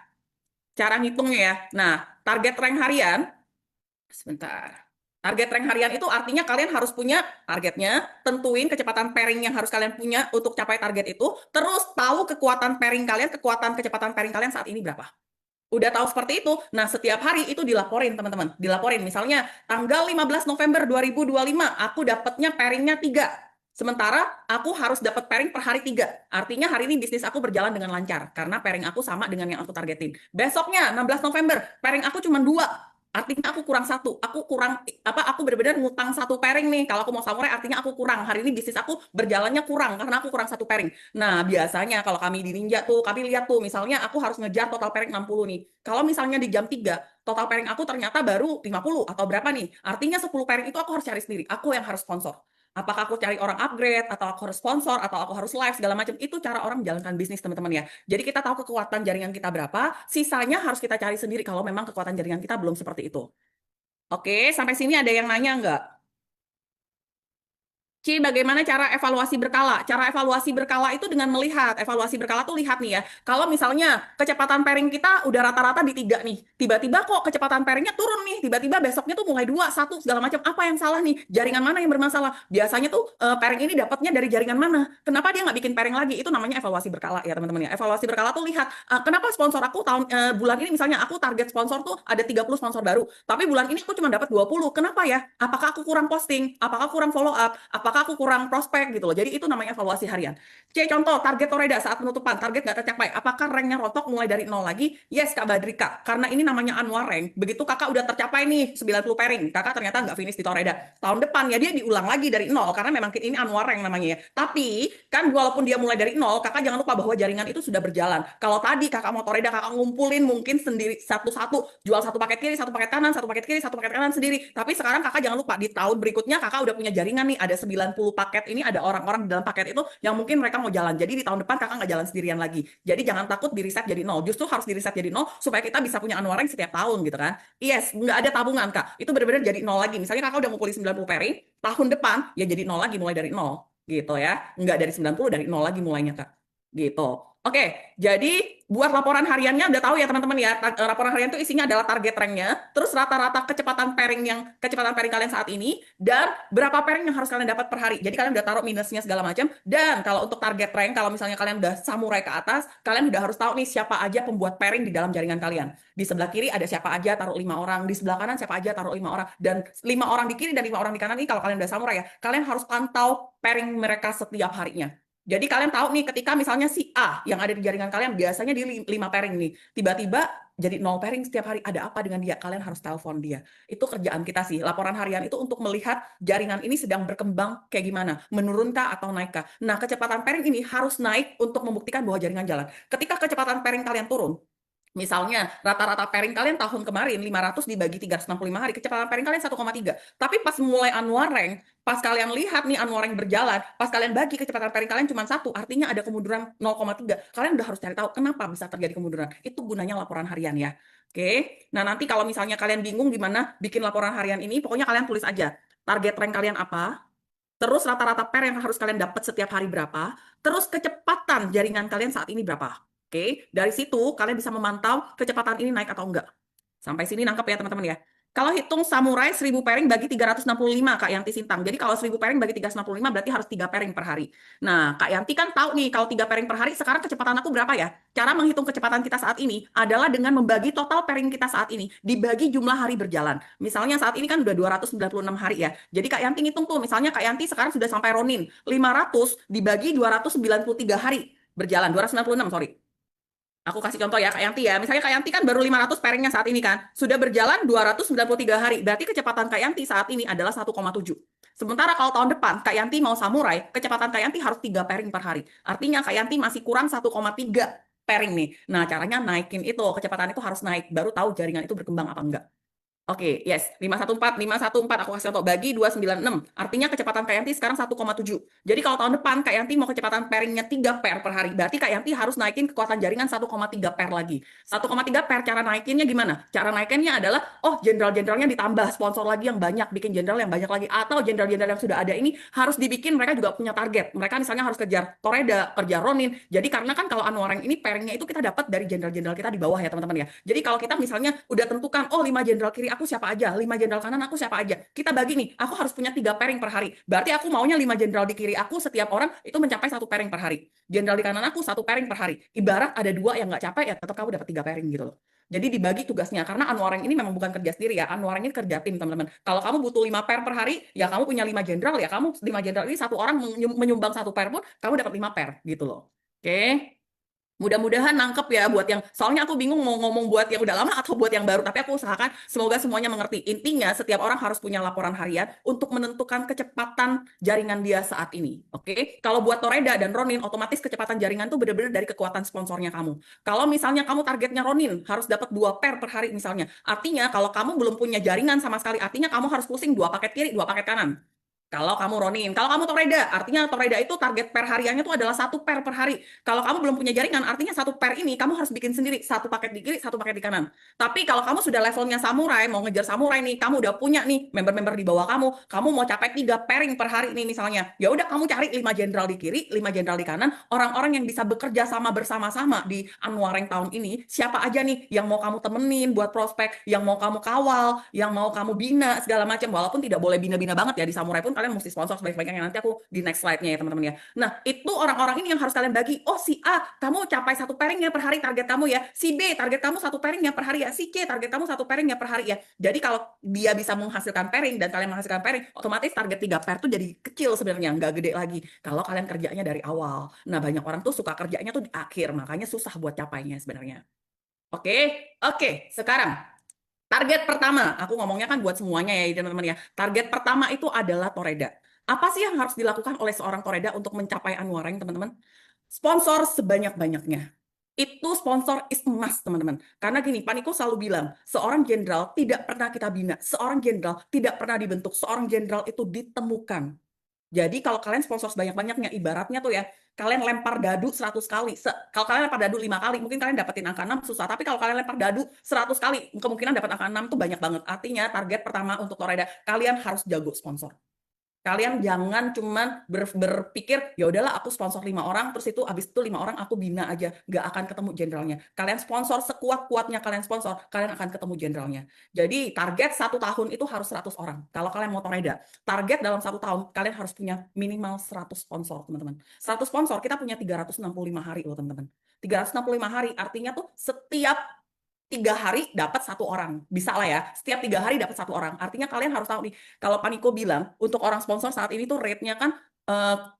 S1: Cara ngitungnya ya. Nah, target rank harian, sebentar. Target rank harian itu artinya kalian harus punya targetnya, tentuin kecepatan pairing yang harus kalian punya untuk capai target itu, terus tahu kekuatan pairing kalian, kekuatan kecepatan pairing kalian saat ini berapa. Udah tahu seperti itu, nah setiap hari itu dilaporin teman-teman. Dilaporin, misalnya tanggal 15 November 2025, aku dapatnya pairingnya 3. Sementara aku harus dapat pairing per hari 3. Artinya hari ini bisnis aku berjalan dengan lancar, karena pairing aku sama dengan yang aku targetin. Besoknya 16 November, pairing aku cuma 2. Artinya aku kurang 1. Aku kurang, aku benar-benar ngutang 1 pairing nih. Kalau aku mau samurai, artinya aku kurang. Hari ini bisnis aku berjalannya kurang, karena aku kurang 1 pairing. Nah, biasanya kalau kami di Ninja tuh, kami lihat tuh, misalnya aku harus ngejar total pairing 60 nih. Kalau misalnya di jam 3, total pairing aku ternyata baru 50 atau berapa nih. Artinya 10 pairing itu aku harus cari sendiri. Aku yang harus sponsor. Apakah aku cari orang upgrade, atau aku harus sponsor, atau aku harus live, segala macam. Itu cara orang menjalankan bisnis, teman-teman ya. Jadi kita tahu kekuatan jaringan kita berapa, sisanya harus kita cari sendiri kalau memang kekuatan jaringan kita belum seperti itu. Oke, sampai sini ada yang nanya nggak? Ci, bagaimana cara evaluasi berkala? Cara evaluasi berkala itu dengan melihat. Evaluasi berkala tuh lihat nih ya. Kalau misalnya kecepatan pairing kita udah rata-rata di 3 nih. Tiba-tiba kok kecepatan pairingnya turun nih. Tiba-tiba besoknya tuh mulai 2, 1, segala macam. Apa yang salah nih? Jaringan mana yang bermasalah? Biasanya tuh pairing ini dapatnya dari jaringan mana? Kenapa dia nggak bikin pairing lagi? Itu namanya evaluasi berkala ya teman-teman ya. Evaluasi berkala tuh lihat. Kenapa sponsor aku bulan ini misalnya aku target sponsor tuh ada 30 sponsor baru. Tapi bulan ini aku cuma dapat 20. Kenapa ya? Apakah aku kurang posting? Apakah kurang follow up? Apakah aku kurang prospek gitu loh. Jadi itu namanya evaluasi harian. C, contoh target Toreda saat penutupan, target nggak tercapai. Apakah ranknya rotok mulai dari nol lagi? Yes, Kak Badrika. Karena ini namanya annual rank. Begitu kakak udah tercapai nih 90 pairing, kakak ternyata nggak finish di Toreda. Tahun depan ya dia diulang lagi dari nol, karena memang ini annual rank namanya ya. Tapi kan walaupun dia mulai dari nol, kakak jangan lupa bahwa jaringan itu sudah berjalan. Kalau tadi kakak mau Toreda, kakak ngumpulin mungkin sendiri satu-satu, jual satu paket kiri, satu paket kanan, satu paket kiri, satu paket kanan sendiri. Tapi sekarang kakak jangan lupa, di tahun berikutnya kakak udah punya jaringan nih, ada 90 paket ini, ada orang-orang di dalam paket itu yang mungkin mereka mau jalan. Jadi di tahun depan kakak nggak jalan sendirian lagi. Jadi jangan takut di reset jadi nol. Justru harus di reset jadi nol supaya kita bisa punya annual rank setiap tahun gitu kan. Yes, nggak ada tabungan kak. Itu benar-benar jadi nol lagi. Misalnya kakak udah ngumpulin 90 pairing, tahun depan ya jadi nol lagi, mulai dari nol gitu ya. Nggak dari 90, dari nol lagi mulainya kak. Gitu. Oke, jadi buat laporan hariannya udah tahu ya teman-teman ya. Laporan harian itu isinya adalah target ranknya, terus rata-rata kecepatan pairing kalian saat ini, dan berapa pairing yang harus kalian dapat per hari. Jadi kalian udah taruh minusnya segala macam. Dan kalau untuk target rank, kalau misalnya kalian udah samurai ke atas, kalian udah harus tahu nih siapa aja pembuat pairing di dalam jaringan kalian. Di sebelah kiri ada siapa aja, taruh 5 orang. Di sebelah kanan siapa aja, taruh 5 orang. Dan 5 orang di kiri dan 5 orang di kanan ini kalau kalian udah samurai ya, kalian harus pantau pairing mereka setiap harinya. Jadi kalian tahu nih ketika misalnya si A yang ada di jaringan kalian biasanya di 5 pairing nih. Tiba-tiba jadi 0 pairing setiap hari. Ada apa dengan dia? Kalian harus telepon dia. Itu kerjaan kita sih. Laporan harian itu untuk melihat jaringan ini sedang berkembang kayak gimana. Menurunkah atau naikkah. Nah kecepatan pairing ini harus naik untuk membuktikan bahwa jaringan jalan. Ketika kecepatan pairing kalian turun, misalnya rata-rata pairing kalian tahun kemarin 500 dibagi 365 hari, kecepatan pairing kalian 1,3. Tapi pas mulai annual rank, pas kalian lihat nih annual rank berjalan, pas kalian bagi kecepatan pairing kalian cuma 1, artinya ada kemunduran 0,3. Kalian udah harus cari tahu kenapa bisa terjadi kemunduran. Itu gunanya laporan harian ya. Oke. Nah, nanti kalau misalnya kalian bingung gimana bikin laporan harian ini, pokoknya kalian tulis aja. Target rank kalian apa? Terus rata-rata pair yang harus kalian dapat setiap hari berapa? Terus kecepatan jaringan kalian saat ini berapa? Oke, dari situ kalian bisa memantau kecepatan ini naik atau enggak. Sampai sini nangkep ya teman-teman ya. Kalau hitung samurai 1000 pairing bagi 365 Kak Yanti Sintang. Jadi kalau 1000 pairing bagi 365 berarti harus 3 pairing per hari. Nah, Kak Yanti kan tahu nih kalau 3 pairing per hari sekarang kecepatan aku berapa ya? Cara menghitung kecepatan kita saat ini adalah dengan membagi total pairing kita saat ini dibagi jumlah hari berjalan. Misalnya saat ini kan udah 296 hari ya. Jadi Kak Yanti ngitung tuh, misalnya Kak Yanti sekarang sudah sampai Ronin. 500 dibagi 293 hari berjalan, 296 sorry. Aku kasih contoh ya Kak Yanti ya. Misalnya Kak Yanti kan baru 500 pairingnya saat ini kan. Sudah berjalan 293 hari. Berarti kecepatan Kak Yanti saat ini adalah 1,7. Sementara kalau tahun depan Kak Yanti mau samurai, kecepatan Kak Yanti harus 3 pairing per hari. Artinya Kak Yanti masih kurang 1,3 pairing nih. Nah caranya naikin itu. Kecepatan itu harus naik. Baru tahu jaringan itu berkembang apa enggak. Oke, yes, 514 aku kasih contoh, bagi 296, artinya kecepatan Kak Yanti sekarang 1,7. Jadi kalau tahun depan Kak Yanti mau kecepatan pairingnya 3 pair per hari, berarti Kak Yanti harus naikin kekuatan jaringan 1,3 pair lagi. 1,3 pair, cara naikinnya gimana? Cara naikinnya adalah, oh jenderal-jenderalnya ditambah, sponsor lagi yang banyak, bikin jenderal yang banyak lagi, atau jenderal-jenderal yang sudah ada ini harus dibikin, mereka juga punya target. Mereka misalnya harus kejar Toreda, kerja Ronin. Jadi karena kan kalau Anwareng ini pairingnya itu kita dapat dari jenderal-jenderal kita di bawah ya teman-teman ya. Jadi kalau kita misalnya udah tentukan, oh 5 jenderal kiri aku siapa aja, 5 jenderal kanan aku siapa aja. Kita bagi nih, aku harus punya 3 pairing per hari. Berarti aku maunya 5 jenderal di kiri aku, setiap orang itu mencapai 1 pairing per hari. Jenderal di kanan aku 1 pairing per hari. Ibarat ada 2 yang nggak capek ya tetap kamu dapat 3 pairing gitu loh. Jadi dibagi tugasnya, karena Anwareng ini memang bukan kerja sendiri ya, Anwareng ini kerja tim teman-teman. Kalau kamu butuh 5 pair per hari, ya kamu punya 5 jenderal, ya kamu 5 jenderal ini satu orang menyumbang 1 pair pun, kamu dapat 5 pair gitu loh. Oke. Mudah-mudahan nangkep ya buat yang, soalnya aku bingung mau ngomong buat yang udah lama atau buat yang baru, tapi aku usahakan semoga semuanya mengerti. Intinya setiap orang harus punya laporan harian untuk menentukan kecepatan jaringan dia saat ini. Oke? Kalau buat Toreda dan Ronin, otomatis kecepatan jaringan tuh benar-benar dari kekuatan sponsornya kamu. Kalau misalnya kamu targetnya Ronin harus dapat 2 pair per hari misalnya. Artinya kalau kamu belum punya jaringan sama sekali, artinya kamu harus pusing 2 paket kiri, 2 paket kanan. Kalau kamu Ronin, kalau kamu Toreda, artinya Toreda itu target per hariannya itu adalah 1 pair per hari. Kalau kamu belum punya jaringan, artinya 1 pair ini kamu harus bikin sendiri, 1 paket di kiri, 1 paket di kanan. Tapi kalau kamu sudah levelnya samurai, mau ngejar samurai nih, kamu udah punya nih member-member di bawah kamu mau capai 3 pairing per hari nih misalnya. Ya udah kamu cari 5 jenderal di kiri, 5 jenderal di kanan, orang-orang yang bisa bekerja sama bersama-sama di Anwareng tahun ini, siapa aja nih yang mau kamu temenin buat prospek, yang mau kamu kawal, yang mau kamu bina segala macam. Walaupun tidak boleh bina-bina banget ya di samurai pun kalian mesti sponsor sebaik-baiknya, nanti aku di next slide-nya ya teman-teman ya. Nah, itu orang-orang ini yang harus kalian bagi. Oh, si A, kamu capai 1 pairing ya per hari target kamu ya. Si B, target kamu 1 pairing ya per hari ya. Si C, target kamu 1 pairing ya per hari ya. Jadi kalau dia bisa menghasilkan pairing dan kalian menghasilkan pairing, otomatis target 3 pair tuh jadi kecil sebenarnya, nggak gede lagi. Kalau kalian kerjanya dari awal. Nah, banyak orang tuh suka kerjanya tuh di akhir, makanya susah buat capainya sebenarnya. Oke, oke, sekarang target pertama, aku ngomongnya kan buat semuanya ya teman-teman ya. Target pertama itu adalah Toreda. Apa sih yang harus dilakukan oleh seorang Toreda untuk mencapai Anwareng, teman-teman? Sponsor sebanyak-banyaknya. Itu sponsor is emas, teman-teman. Karena gini, Paniko selalu bilang, seorang jenderal tidak pernah kita bina, seorang jenderal tidak pernah dibentuk, seorang jenderal itu ditemukan. Jadi kalau kalian sponsor sebanyak-banyaknya, ibaratnya tuh ya, kalian lempar dadu 100 kali. Kalau kalian lempar dadu 5 kali, mungkin kalian dapetin angka 6 susah. Tapi kalau kalian lempar dadu 100 kali, kemungkinan dapat angka 6 tuh banyak banget. Artinya target pertama untuk Toreda, kalian harus jago sponsor. Kalian jangan cuman berpikir ya udahlah aku sponsor 5 orang terus itu habis itu 5 orang aku bina aja, nggak akan ketemu jenderalnya. Kalian sponsor sekuat-kuatnya, kalian sponsor, kalian akan ketemu jenderalnya. Jadi target 1 tahun itu harus 100 orang. Kalau kalian mau Toreda, target dalam 1 tahun kalian harus punya minimal 100 sponsor, teman-teman. 100 sponsor kita punya 365 hari loh, teman-teman. 365 hari artinya tuh setiap 3 hari dapat 1 orang, bisa lah ya. Setiap 3 hari dapat 1 orang. Artinya kalian harus tahu nih, kalau Paniko bilang untuk orang sponsor saat ini tuh rate-nya kan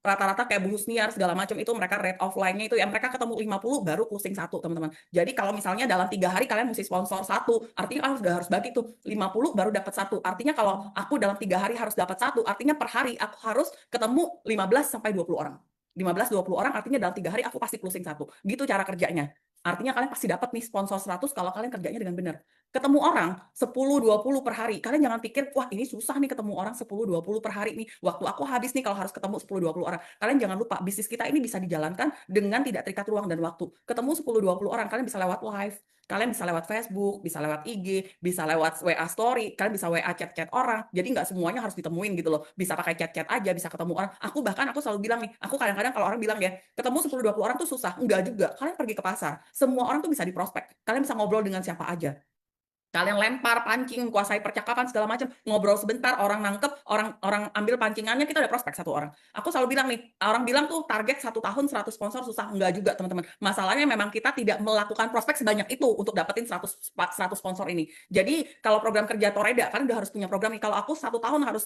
S1: rata-rata kayak Bu Husniar segala macam itu mereka rate offline-nya itu ya mereka ketemu 50 baru closing 1, teman-teman. Jadi kalau misalnya dalam 3 hari kalian mesti sponsor 1, artinya kalian harus bagi tuh 50 baru dapat 1. Artinya kalau aku dalam 3 hari harus dapat 1, artinya per hari aku harus ketemu 15 sampai 20 orang. 15-20 orang artinya dalam 3 hari aku pasti closing 1. Gitu cara kerjanya. Artinya kalian pasti dapat nih sponsor 100 kalau kalian kerjanya dengan benar. Ketemu orang 10-20 per hari. Kalian jangan pikir, wah ini susah nih ketemu orang 10-20 per hari nih. Waktu aku habis nih kalau harus ketemu 10-20 orang. Kalian jangan lupa, bisnis kita ini bisa dijalankan dengan tidak terikat ruang dan waktu. Ketemu 10-20 orang, kalian bisa lewat live. Kalian bisa lewat Facebook, bisa lewat IG, bisa lewat WA story, kalian bisa WA chat-chat orang. Jadi nggak semuanya harus ditemuin gitu loh. Bisa pakai chat-chat aja, bisa ketemu orang. Aku selalu bilang nih, aku kadang-kadang kalau orang bilang ya, ketemu 10-20 orang tuh susah. Enggak juga. Kalian pergi ke pasar. Semua orang tuh bisa diprospek. Kalian bisa ngobrol dengan siapa aja. Kalian lempar, pancing, kuasai percakapan segala macam, ngobrol sebentar, orang nangkep, orang ambil pancingannya, kita udah prospek 1 orang. Aku selalu bilang nih, orang bilang tuh target 1 tahun 100 sponsor susah, enggak juga teman-teman. Masalahnya memang kita tidak melakukan prospek sebanyak itu untuk dapetin 100 sponsor ini. Jadi kalau program kerja Toreda, kalian udah harus punya program nih. Kalau aku 1 tahun harus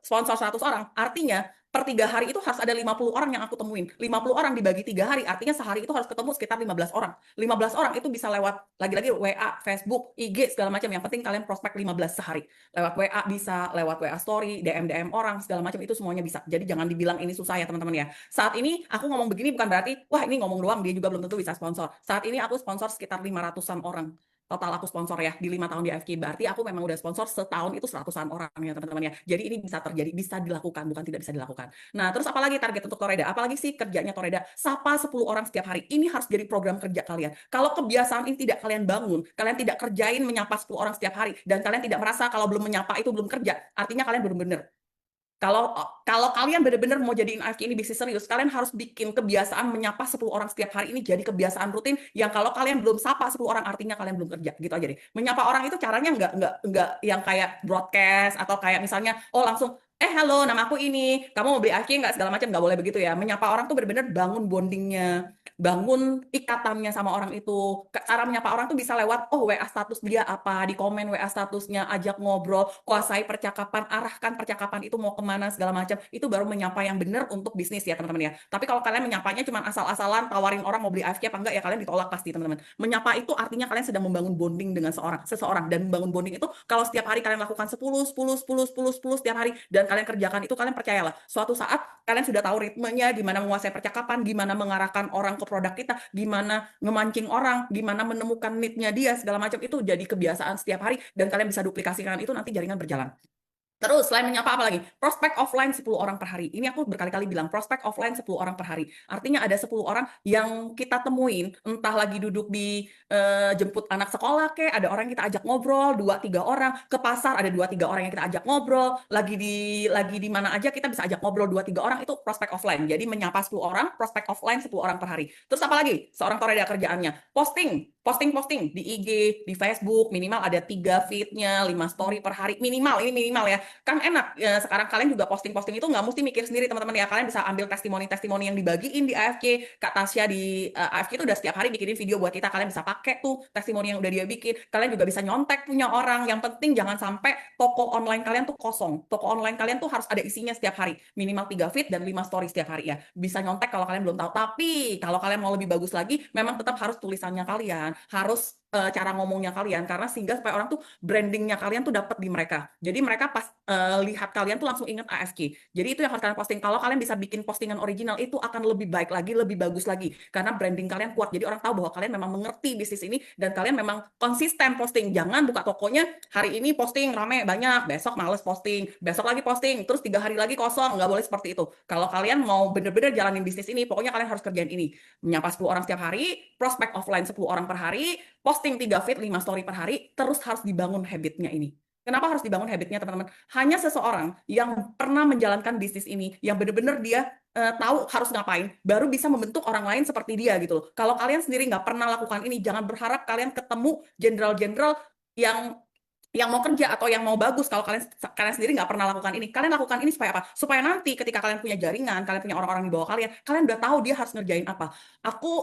S1: sponsor 100 orang, artinya per 3 hari itu harus ada 50 orang yang aku temuin. 50 orang dibagi 3 hari, artinya sehari itu harus ketemu sekitar 15 orang. 15 orang itu bisa lewat, lagi-lagi WA, Facebook, IG, segala macam. Yang penting kalian prospek 15 sehari. Lewat WA bisa, lewat WA story, DM orang, segala macam itu semuanya bisa. Jadi jangan dibilang ini susah ya teman-teman ya. Saat ini aku ngomong begini bukan berarti, wah ini ngomong doang, dia juga belum tentu bisa sponsor. Saat ini aku sponsor sekitar 500-an orang. total aku sponsor ya di 5 tahun di AFK. Berarti aku memang udah sponsor setahun itu seratusan orang ya teman-teman ya. Jadi ini bisa terjadi, bisa dilakukan, bukan tidak bisa dilakukan. Nah, terus apalagi target untuk Toreda? Apalagi sih kerjanya Toreda? Sapa 10 orang setiap hari. Ini harus jadi program kerja kalian. Kalau kebiasaan ini tidak kalian bangun, kalian tidak kerjain menyapa 10 orang setiap hari, dan kalian tidak merasa kalau belum menyapa itu belum kerja, artinya kalian belum benar. Kalau kalian benar-benar mau jadiin AFK ini bisnis serius, kalian harus bikin kebiasaan menyapa 10 orang setiap hari ini jadi kebiasaan rutin yang kalau kalian belum sapa 10 orang artinya kalian belum kerja. Gitu aja deh. Menyapa orang itu caranya nggak yang kayak broadcast atau kayak misalnya oh langsung halo nama aku ini, kamu mau beli AFK nggak segala macam, nggak boleh begitu ya. Menyapa orang tuh benar-benar bangun bondingnya, bangun ikatannya sama orang itu. Cara menyapa orang tuh bisa lewat WA status dia apa, di komen WA statusnya, ajak ngobrol, kuasai percakapan, arahkan percakapan itu mau kemana segala macam. Itu baru menyapa yang benar untuk bisnis ya teman-teman ya. Tapi kalau kalian menyapanya cuma asal-asalan tawarin orang mau beli AFK apa enggak ya kalian ditolak pasti teman-teman. Menyapa itu artinya kalian sedang membangun bonding dengan seseorang, dan membangun bonding itu kalau setiap hari kalian lakukan 10 setiap hari dan kalian kerjakan itu, kalian percayalah suatu saat kalian sudah tahu ritmenya, gimana menguasai percakapan, gimana mengarahkan orang ke produk kita, gimana ngemancing orang, gimana menemukan need-nya dia, segala macam itu jadi kebiasaan setiap hari dan kalian bisa duplikasikan itu, nanti jaringan berjalan. Terus selain menyapa apa lagi? Prospek offline 10 orang per hari. Ini aku berkali-kali bilang, prospek offline 10 orang per hari. Artinya ada 10 orang yang kita temuin, entah lagi duduk di jemput anak sekolah kek, ada orang yang kita ajak ngobrol, 2-3 orang, ke pasar ada 2-3 orang yang kita ajak ngobrol, lagi di mana aja kita bisa ajak ngobrol 2-3 orang, itu prospek offline. Jadi menyapa 10 orang, prospek offline 10 orang per hari. Terus apa lagi? Seorang Toreda kerjaannya posting di IG, di Facebook, minimal ada 3 feed-nya, 5 story per hari, minimal, ini minimal ya. Kan enak ya, sekarang kalian juga posting itu nggak mesti mikir sendiri teman-teman ya, kalian bisa ambil testimoni yang dibagiin di AFK. Kak Tasya di AFK itu udah setiap hari bikinin video buat kita, kalian bisa pakai tuh testimoni yang udah dia bikin. Kalian juga bisa nyontek punya orang. Yang penting jangan sampai toko online kalian tuh kosong. Toko online kalian tuh harus ada isinya setiap hari, minimal 3 feed dan 5 story setiap hari ya. Bisa nyontek kalau kalian belum tahu, tapi kalau kalian mau lebih bagus lagi, memang tetap harus tulisannya kalian, harus cara ngomongnya kalian, karena sehingga supaya orang tuh brandingnya kalian tuh dapat di mereka. Jadi mereka pas lihat kalian tuh langsung ingat AFK. Jadi itu yang harus kalian posting. Kalau kalian bisa bikin postingan original, itu akan lebih baik lagi, lebih bagus lagi, karena branding kalian kuat. Jadi orang tahu bahwa kalian memang mengerti bisnis ini dan kalian memang konsisten posting. Jangan buka tokonya hari ini posting rame banyak, besok males posting, besok lagi posting, terus 3 hari lagi kosong. Nggak boleh seperti itu. Kalau kalian mau bener-bener jalanin bisnis ini, pokoknya kalian harus kerjain ini. Menyapa 10 orang setiap hari, prospek offline 10 orang per hari, posting 3 feed, 5 story per hari, terus harus dibangun habitnya ini. Kenapa harus dibangun habitnya teman-teman? Hanya seseorang yang pernah menjalankan bisnis ini, yang benar-benar dia tahu harus ngapain, baru bisa membentuk orang lain seperti dia gitu loh. Kalau kalian sendiri nggak pernah lakukan ini, jangan berharap kalian ketemu jenderal-jenderal yang mau kerja atau yang mau bagus kalau kalian sendiri nggak pernah lakukan ini. Kalian lakukan ini supaya apa? Supaya nanti ketika kalian punya jaringan, kalian punya orang-orang di bawah kalian udah tahu dia harus ngerjain apa.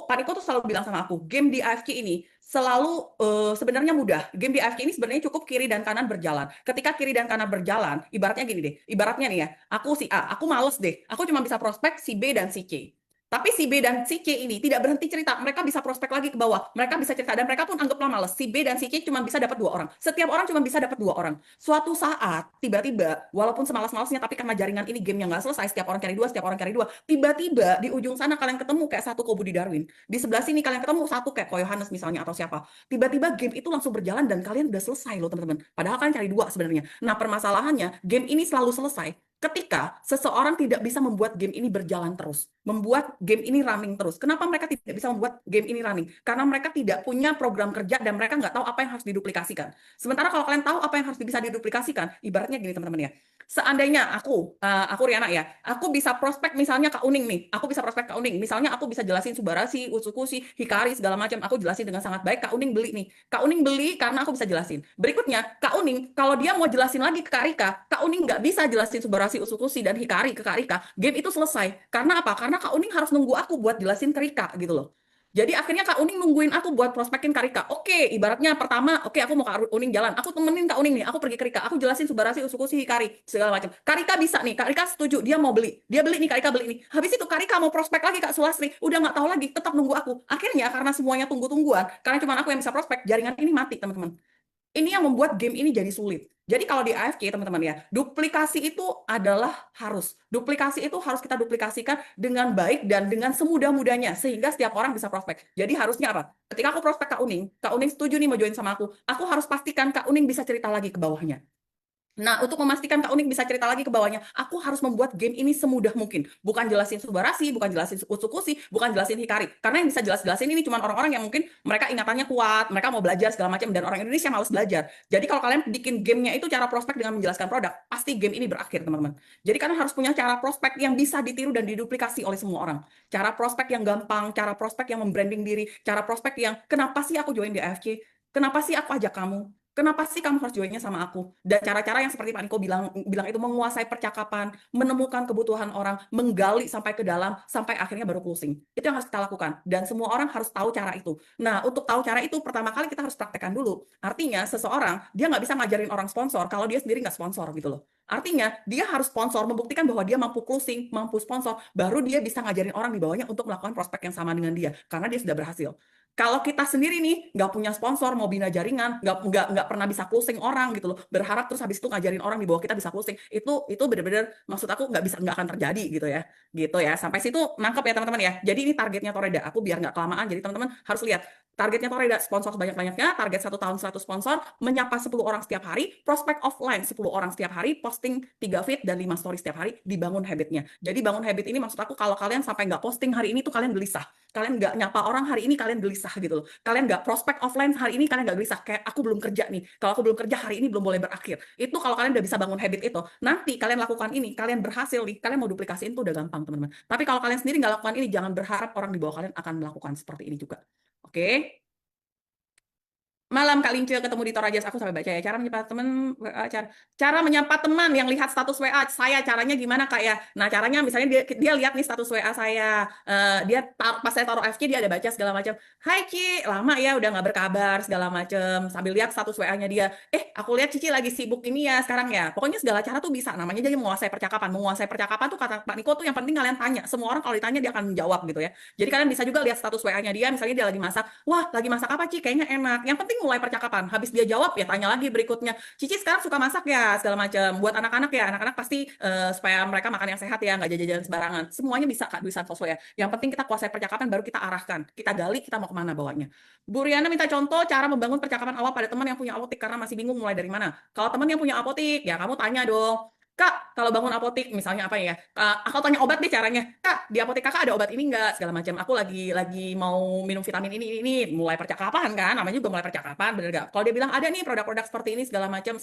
S1: Paniko tuh selalu bilang sama aku, game di AFK ini selalu sebenarnya mudah. Game di AFK ini sebenarnya cukup kiri dan kanan berjalan. Ketika kiri dan kanan berjalan, ibaratnya gini deh. Ibaratnya nih ya, aku si A, aku males deh. Aku cuma bisa prospek si B dan si C. Tapi si B dan si C ini tidak berhenti cerita. Mereka bisa prospek lagi ke bawah. Mereka bisa cerita dan mereka pun anggaplah males. Si B dan si C cuma bisa dapat 2 orang. Setiap orang cuma bisa dapat 2 orang. Suatu saat tiba-tiba, walaupun semalas-malasnya, tapi karena jaringan ini game yang nggak selesai, setiap orang cari 2, setiap orang cari 2. Tiba-tiba di ujung sana kalian ketemu kayak satu Budi Darwin. Di sebelah sini kalian ketemu satu kayak Ko Yohanes misalnya atau siapa. Tiba-tiba game itu langsung berjalan dan kalian udah selesai loh teman-teman. Padahal kalian cari 2 sebenarnya. Nah permasalahannya game ini selalu selesai ketika seseorang tidak bisa membuat game ini berjalan terus, membuat game ini running terus. Kenapa mereka tidak bisa membuat game ini running? Karena mereka tidak punya program kerja dan mereka nggak tahu apa yang harus diduplikasikan. Sementara kalau kalian tahu apa yang harus bisa diduplikasikan, ibaratnya gini teman-teman ya. Seandainya aku Riana ya, aku bisa prospek misalnya Kak Uning nih, aku bisa prospek Kak Uning. Misalnya aku bisa jelasin Subarashi, Utsukushi, Hikari segala macam, aku jelasin dengan sangat baik. Kak Uning beli nih. Kak Uning beli karena aku bisa jelasin. Berikutnya, Kak Uning kalau dia mau jelasin lagi ke Kak Rika, Kak Uning nggak bisa jelasin Subarashi, Utsukushi dan Hikari ke Kak Rika. Game itu selesai. Karena apa? Karena Kak Uning harus nunggu aku buat jelasin ke Rika gitu loh. Jadi akhirnya Kak Uning nungguin aku buat prospekin Kak Rika. Oke, ibaratnya pertama, oke aku mau Kak Uning jalan. Aku temenin Kak Uning nih, aku pergi ke Rika. Aku jelasin Subarashi, Utsukushi, Hikari, segala macam. Kak Rika bisa nih, Kak Rika setuju, dia mau beli. Dia beli nih, Kak Rika beli nih. Habis itu Kak Rika mau prospek lagi Kak Sulastri. Udah nggak tahu lagi, tetap nunggu aku. Akhirnya karena semuanya tunggu-tungguan, karena cuma aku yang bisa prospek, jaringan ini mati teman-teman. Ini yang membuat game ini jadi sulit. Jadi kalau di AFK teman-teman ya, duplikasi itu adalah harus. Duplikasi itu harus kita duplikasikan dengan baik dan dengan semudah-mudahnya sehingga setiap orang bisa prospek. Jadi harusnya apa? Ketika aku prospek Kak Uning setuju nih mau join sama aku harus pastikan Kak Uning bisa cerita lagi ke bawahnya. Nah, untuk memastikan Kak Unik bisa cerita lagi ke bawahnya, aku harus membuat game ini semudah mungkin. Bukan jelasin Subarashi, bukan jelasin Utsukushi, bukan jelasin Hikari. Karena yang bisa jelas-jelasin ini cuma orang-orang yang mungkin mereka ingatannya kuat, mereka mau belajar segala macam, dan orang Indonesia males belajar. Jadi kalau kalian bikin gamenya itu cara prospek dengan menjelaskan produk, pasti game ini berakhir, teman-teman. Jadi kalian harus punya cara prospek yang bisa ditiru dan diduplikasi oleh semua orang. Cara prospek yang gampang, cara prospek yang membranding diri, cara prospek yang kenapa sih aku join di AFK? Kenapa sih aku ajak kamu? Kenapa sih kamu harus joinnya sama aku? Dan cara-cara yang seperti Pak Niko bilang bilang itu menguasai percakapan, menemukan kebutuhan orang, menggali sampai ke dalam, sampai akhirnya baru closing. Itu yang harus kita lakukan. Dan semua orang harus tahu cara itu. Nah, untuk tahu cara itu, pertama kali kita harus praktekkan dulu. Artinya, seseorang, dia nggak bisa ngajarin orang sponsor kalau dia sendiri nggak sponsor gitu loh. Artinya, dia harus sponsor, membuktikan bahwa dia mampu closing, mampu sponsor, baru dia bisa ngajarin orang di bawahnya untuk melakukan prospek yang sama dengan dia. Karena dia sudah berhasil. Kalau kita sendiri nih nggak punya sponsor, mau bina jaringan, nggak pernah bisa closing orang gitu loh, berharap terus habis itu ngajarin orang di bawah kita bisa closing, itu bener-bener maksud aku nggak akan terjadi gitu ya. Sampai situ nangkep ya teman-teman ya. Jadi ini targetnya Toreda. Aku biar nggak kelamaan, jadi teman-teman harus lihat targetnya Toreda sponsor sebanyak-banyaknya, target 1 tahun 100 sponsor, menyapa 10 orang setiap hari, prospek offline 10 orang setiap hari, posting 3 feed dan 5 story setiap hari, dibangun habitnya. Jadi bangun habit ini maksud aku kalau kalian sampai nggak posting hari ini tuh kalian gelisah. Kalian nggak nyapa orang hari ini kalian gelisah gitu loh. Kalian nggak prospek offline hari ini kalian nggak gelisah. Kayak aku belum kerja nih. Kalau aku belum kerja hari ini belum boleh berakhir. Itu kalau kalian udah bisa bangun habit itu. Nanti kalian lakukan ini, kalian berhasil nih. Kalian mau duplikasiin itu udah gampang teman-teman. Tapi kalau kalian sendiri nggak lakukan ini, jangan berharap orang di bawah kalian akan melakukan seperti ini juga. Oke? Malam Kak Lince ketemu di Torajas, aku sampai baca ya. Cara menyapa teman WA, cara menyapa teman yang lihat status WA saya, caranya gimana Kak ya? Nah, caranya misalnya dia lihat nih status WA saya. Pas saya taruh FK dia ada baca segala macam. Hai Ci, lama ya udah nggak berkabar segala macam. Sambil lihat status WA-nya dia. Aku lihat Cici lagi sibuk ini ya sekarang ya. Pokoknya segala cara tuh bisa. Namanya jadi menguasai percakapan. Menguasai percakapan tuh kata Pak Niko tuh yang penting kalian tanya. Semua orang kalau ditanya dia akan menjawab gitu ya. Jadi kalian bisa juga lihat status WA-nya dia, misalnya dia lagi masak. Wah, lagi masak apa Ci? Kayaknya enak. Yang penting mulai percakapan. Habis dia jawab ya tanya lagi berikutnya. Cici sekarang suka masak ya segala macam. Buat anak-anak ya, anak-anak pasti supaya mereka makan yang sehat ya, nggak jajan-jajan sembarangan. Semuanya bisa Kak di Santoso ya. Yang penting kita kuasai percakapan baru kita arahkan. Kita gali kita mau kemana bawanya. Bu Riana minta contoh cara membangun percakapan awal pada teman yang punya apotik karena masih bingung mulai dari mana. Kalau teman yang punya apotik ya kamu tanya dong. Kak, kalau bangun apotik misalnya apa ya? Aku tanya obat deh caranya. Kak, di apotik kakak ada obat ini enggak? Segala macam. Aku lagi mau minum vitamin ini. Mulai percakapan kan? Namanya juga mulai percakapan, bener gak? Kalau dia bilang ada nih produk-produk seperti ini segala macam.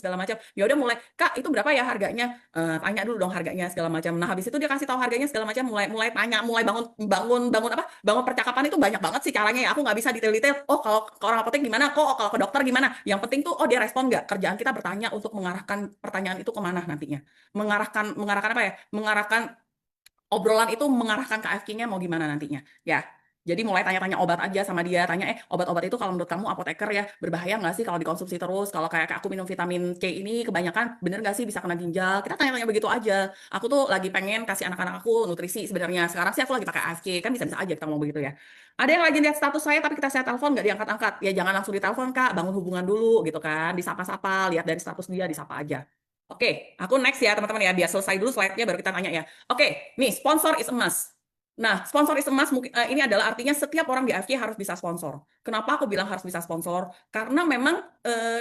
S1: Ya udah mulai. Kak, itu berapa ya harganya? Tanya dulu dong harganya segala macam. Nah, habis itu dia kasih tahu harganya segala macam. Mulai tanya, mulai bangun apa? Bangun percakapan itu banyak banget sih caranya ya. Aku nggak bisa detail-detail. Oh, kalau ke orang apotek gimana? Kalau ke dokter gimana? Yang penting tuh, oh dia respon nggak? Kerjaan kita bertanya untuk mengarahkan pertanyaan itu kemana nantinya mengarahkan apa ya? Mengarahkan obrolan itu mengarahkan ke AFK-nya mau gimana nantinya. Ya. Jadi mulai tanya-tanya obat aja sama dia, tanya obat-obat itu kalau menurut kamu apoteker ya berbahaya nggak sih kalau dikonsumsi terus? Kalau kayak aku minum vitamin C ini kebanyakan bener nggak sih bisa kena ginjal? Kita tanya-tanya begitu aja. Aku tuh lagi pengen kasih anak-anak aku nutrisi sebenarnya. Sekarang sih aku lagi pakai AFK kan bisa-bisa aja kita mau begitu ya. Ada yang lagi lihat status saya tapi saya telepon nggak diangkat-angkat. Ya jangan langsung ditelepon Kak, bangun hubungan dulu gitu kan, disapa-sapa, lihat dari status dia disapa aja. Oke, aku next ya teman-teman ya, biar selesai dulu slide-nya baru kita tanya ya. Oke, nih sponsor is a must. Nah, sponsor is a must ini adalah artinya setiap orang di AFK harus bisa sponsor. Kenapa aku bilang harus bisa sponsor? Karena memang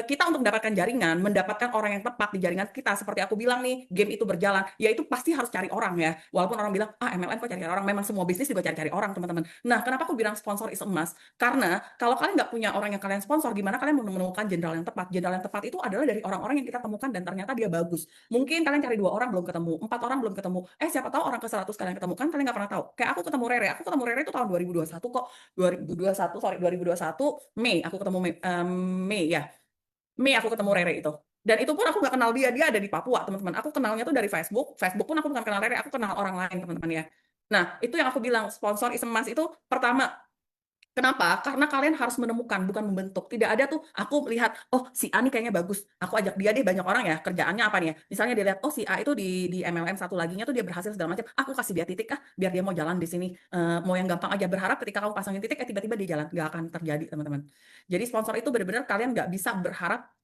S1: kita untuk mendapatkan jaringan, mendapatkan orang yang tepat di jaringan kita, seperti aku bilang nih, game itu berjalan, ya itu pasti harus cari orang ya. Walaupun orang bilang, MLM kok cari orang, memang semua bisnis juga cari-cari orang teman-teman. Nah, kenapa aku bilang sponsor is a must? Karena kalau kalian nggak punya orang yang kalian sponsor, gimana kalian menemukan jenderal yang tepat? Jenderal yang tepat itu adalah dari orang-orang yang kita temukan dan ternyata dia bagus. Mungkin kalian cari 2 orang belum ketemu, 4 orang belum ketemu. Siapa tahu orang ke 100 kalian ketemukan, kalian nggak pernah tahu. Kayak aku ketemu Rere itu tahun 2021 kok. 2021 Mei aku ketemu Mei ya. Mei aku ketemu Rere itu. Dan itu pun aku nggak kenal dia ada di Papua teman-teman. Aku kenalnya tuh dari Facebook. Facebook pun aku bukan kenal Rere, aku kenal orang lain teman-teman ya. Nah itu yang aku bilang sponsor is emas itu pertama. Kenapa? Karena kalian harus menemukan, bukan membentuk. Tidak ada tuh, aku melihat, oh si A nih kayaknya bagus. Aku ajak dia deh, banyak orang ya, kerjaannya apa nih ya. Misalnya dia lihat, oh si A itu di MLM satu laginya tuh dia berhasil segala macam. Aku kasih dia titik biar dia mau jalan di sini. Mau yang gampang aja berharap ketika kamu pasangin titik, tiba-tiba dia jalan. Nggak akan terjadi, teman-teman. Jadi sponsor itu benar-benar kalian nggak bisa berharap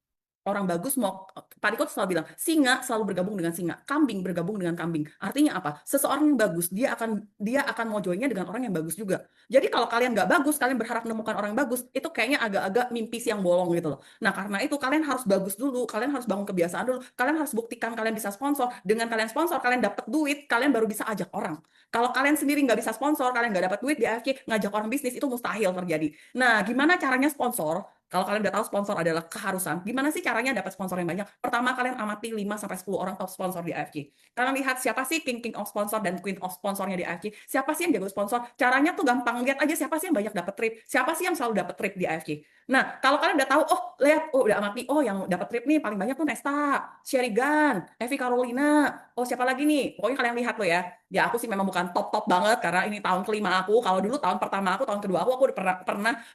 S1: Orang bagus mau Pak Riko selalu bilang, singa selalu bergabung dengan singa, kambing bergabung dengan kambing. Artinya apa? Seseorang yang bagus, dia akan mau joinnya dengan orang yang bagus juga. Jadi kalau kalian nggak bagus, kalian berharap menemukan orang yang bagus, itu kayaknya agak-agak mimpi siang bolong gitu loh. Nah, karena itu kalian harus bagus dulu, kalian harus bangun kebiasaan dulu, kalian harus buktikan kalian bisa sponsor. Dengan kalian sponsor, kalian dapat duit, kalian baru bisa ajak orang. Kalau kalian sendiri nggak bisa sponsor, kalian nggak dapat duit di AFC, ngajak orang bisnis itu mustahil terjadi. Nah, gimana caranya sponsor? Kalau kalian udah tahu sponsor adalah keharusan, gimana sih caranya dapat sponsor yang banyak? Pertama, kalian amati 5 sampai 10 orang top sponsor di AFC. Kalian lihat siapa sih king of sponsor dan queen of sponsornya di AFC. Siapa sih yang jago sponsor? Caranya tuh gampang, lihat aja siapa sih yang banyak dapat trip. Siapa sih yang selalu dapat trip di AFC. Nah, kalau kalian udah tahu, oh lihat, oh udah amati, oh yang dapat trip nih paling banyak tuh Nesta, Sherigan, Evi Carolina, oh siapa lagi nih? Pokoknya kalian lihat loh ya. Ya aku sih memang bukan top-top banget karena ini tahun kelima aku. Kalau dulu tahun pertama aku, tahun kedua aku udah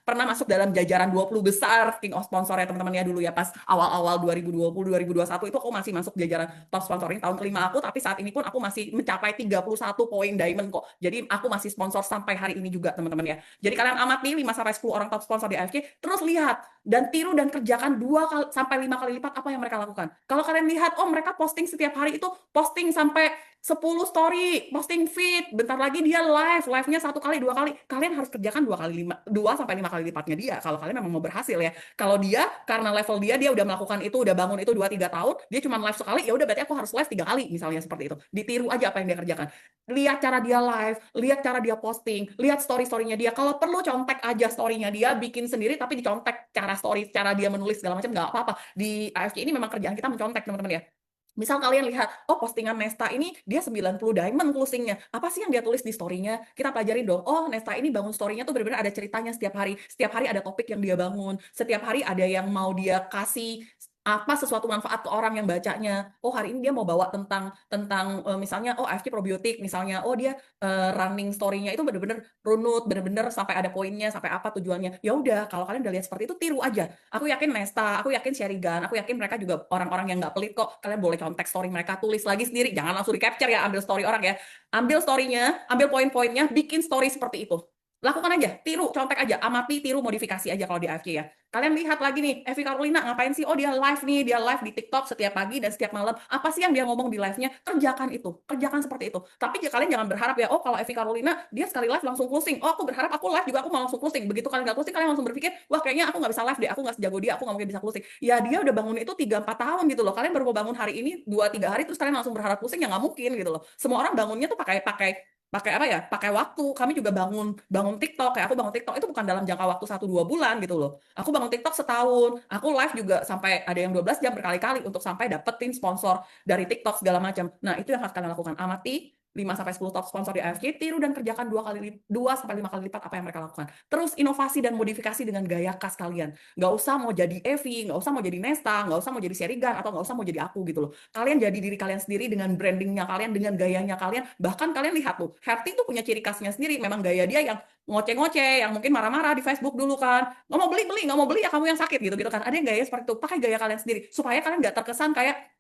S1: pernah masuk dalam jajaran 20 besar king of sponsor ya teman-teman ya dulu ya pas awal-awal 2020 2021 itu aku masih masuk jajaran top sponsoring tahun kelima aku, tapi saat ini pun aku masih mencapai 31 poin diamond kok. Jadi aku masih sponsor sampai hari ini juga teman-teman ya. Jadi kalian amati 5 sampai 10 orang top sponsor di AFC, terus lihat dan tiru dan kerjakan 2 sampai 5 kali lipat apa yang mereka lakukan. Kalau kalian lihat, oh mereka posting setiap hari itu posting sampai 10 story, posting feed, bentar lagi dia live-nya 1 kali, 2 kali. Kalian harus kerjakan 2 sampai 5 kali lipatnya dia kalau kalian memang mau berhasil ya. Kalau dia karena level dia udah melakukan itu, udah bangun itu 2-3 tahun, dia cuma live sekali, ya udah berarti aku harus live 3 kali misalnya seperti itu. Ditiru aja apa yang dia kerjakan. Lihat cara dia live, lihat cara dia posting, lihat story-storynya dia. Kalau perlu contek aja story-nya dia, bikin sendiri tapi dicontek cara story, cara dia menulis segala macam nggak apa-apa. Di AFC ini memang kerjaan kita mencontek teman-teman ya. Misal kalian lihat, oh postingan Nesta ini dia 90 diamond closingnya. Apa sih yang dia tulis di story-nya? Kita pelajari dong. Oh, Nesta ini bangun story-nya tuh benar-benar ada ceritanya setiap hari. Setiap hari ada topik yang dia bangun. Setiap hari ada yang mau dia kasih apa sesuatu manfaat ke orang yang bacanya. Oh, hari ini dia mau bawa tentang tentang misalnya oh AFC probiotik misalnya. Oh, dia running story-nya itu benar-benar runut, benar-benar sampai ada poinnya, sampai apa tujuannya. Ya udah, kalau kalian udah lihat seperti itu tiru aja. Aku yakin Nesta, aku yakin Sherigan, aku yakin mereka juga orang-orang yang nggak pelit kok. Kalian boleh contek story mereka, tulis lagi sendiri. Jangan langsung di-capture ya, ambil story orang ya. Ambil story-nya, ambil poin-poinnya, bikin story seperti itu. Lakukan aja, tiru, contek aja, amati, tiru, modifikasi aja kalau di AFC ya. Kalian lihat lagi nih, Evi Carolina ngapain sih? Oh dia live nih, dia live di TikTok setiap pagi dan setiap malam. Apa sih yang dia ngomong di live-nya? Kerjakan itu, kerjakan seperti itu. Tapi kalian jangan berharap ya, oh kalau Evi Carolina dia sekali live langsung closing. Oh aku berharap aku live juga aku mau langsung closing. Begitu kalian nggak closing, kalian langsung berpikir, wah kayaknya aku nggak bisa live deh, aku nggak sejago dia, aku nggak mungkin bisa closing. Ya dia udah bangun itu 3-4 tahun gitu loh. Kalian baru mau bangun hari ini 2-3 hari terus kalian langsung berharap closing, ya nggak mungkin gitu loh. Semua orang bangunnya tuh pakai pakai pakai apa ya? Pakai waktu. Kami juga bangun bangun TikTok. Kayak aku bangun TikTok itu bukan dalam jangka waktu 1-2 bulan gitu loh. Aku bangun TikTok setahun. Aku live juga sampai ada yang 12 jam berkali-kali untuk sampai dapetin sponsor dari TikTok segala macam. Nah, itu yang harus kalian lakukan. Amati 5 sampai 10 top sponsor di AFC, tiru dan kerjakan 2 sampai 5 kali lipat apa yang mereka lakukan. Terus inovasi dan modifikasi dengan gaya khas kalian. Nggak usah mau jadi Evi, nggak usah mau jadi Nesta, nggak usah mau jadi Sherigan, atau nggak usah mau jadi aku gitu loh. Kalian jadi diri kalian sendiri dengan brandingnya kalian, dengan gayanya kalian. Bahkan kalian lihat tuh, Herty tuh punya ciri khasnya sendiri. Memang gaya dia yang ngoceh-ngoceh, yang mungkin marah-marah di Facebook dulu kan. Nggak mau beli, nggak mau beli ya kamu yang sakit gitu kan. Ada yang gaya seperti itu. Pakai gaya kalian sendiri. Supaya kalian nggak terkesan kayak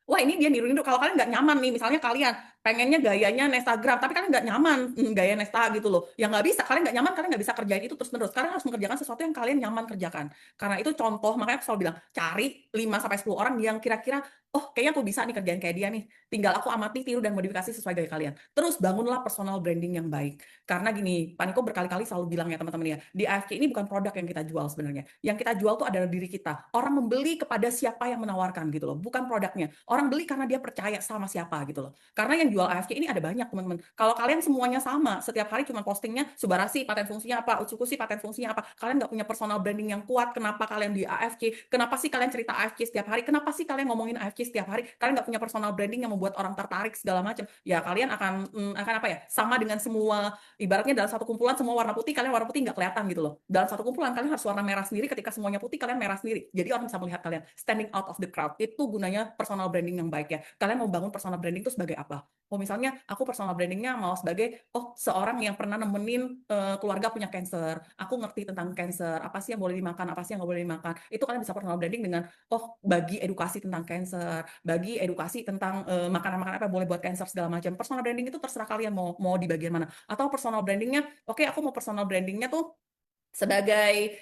S1: wah ini dia niru-niru. Kalau kalian nggak nyaman nih, misalnya kalian pengennya gayanya Nestagram, tapi kalian nggak nyaman gaya Nesta gitu loh. Ya nggak bisa, kalian nggak nyaman, kalian nggak bisa kerjain itu terus-menerus. Kalian harus mengerjakan sesuatu yang kalian nyaman kerjakan. Karena itu contoh, makanya aku selalu bilang, cari 5-10 orang yang kira-kira, oh kayaknya aku bisa nih kerjain kayak dia nih. Tinggal aku amati, tiru, dan modifikasi sesuai gaya kalian. Terus bangunlah personal branding yang baik. Karena gini, Paniko berkali-kali selalu bilang ya teman-teman ya, di AFK ini bukan produk yang kita jual sebenarnya. Yang kita jual tuh adalah diri kita. Orang membeli kepada siapa yang menawarkan gitu loh, bukan produknya. Orang beli karena dia percaya sama siapa gitu loh. Karena yang jual AFK ini ada banyak teman-teman. Kalau kalian semuanya sama, setiap hari cuma postingnya Subarasi paten fungsinya apa, Utsukushi paten fungsinya apa, kalian nggak punya personal branding yang kuat. Kenapa kalian di AFK? Kenapa sih kalian cerita AFK setiap hari? Kenapa sih kalian ngomongin AFK setiap hari? Kalian nggak punya personal branding yang membuat orang tertarik segala macam. Ya kalian akan apa ya? Sama dengan semua, ibaratnya dalam satu kumpulan semua warna putih, kalian warna putih nggak kelihatan gitu loh. Dalam satu kumpulan kalian harus warna merah sendiri, ketika semuanya putih kalian merah sendiri. Jadi orang bisa melihat kalian standing out of the crowd. Itu gunanya personal branding yang baik ya. Kalian mau bangun personal branding itu sebagai apa? Oh misalnya aku personal brandingnya mau sebagai seorang yang pernah nemenin keluarga punya cancer. Aku ngerti tentang cancer. Apa sih yang boleh dimakan, apa sih yang nggak boleh dimakan. Itu kalian bisa personal branding dengan bagi edukasi tentang cancer, bagi edukasi tentang makanan-makanan apa yang boleh buat cancer segala macam. Personal branding itu terserah kalian mau di bagian mana. Atau personal brandingnya, oke aku mau personal brandingnya tuh sebagai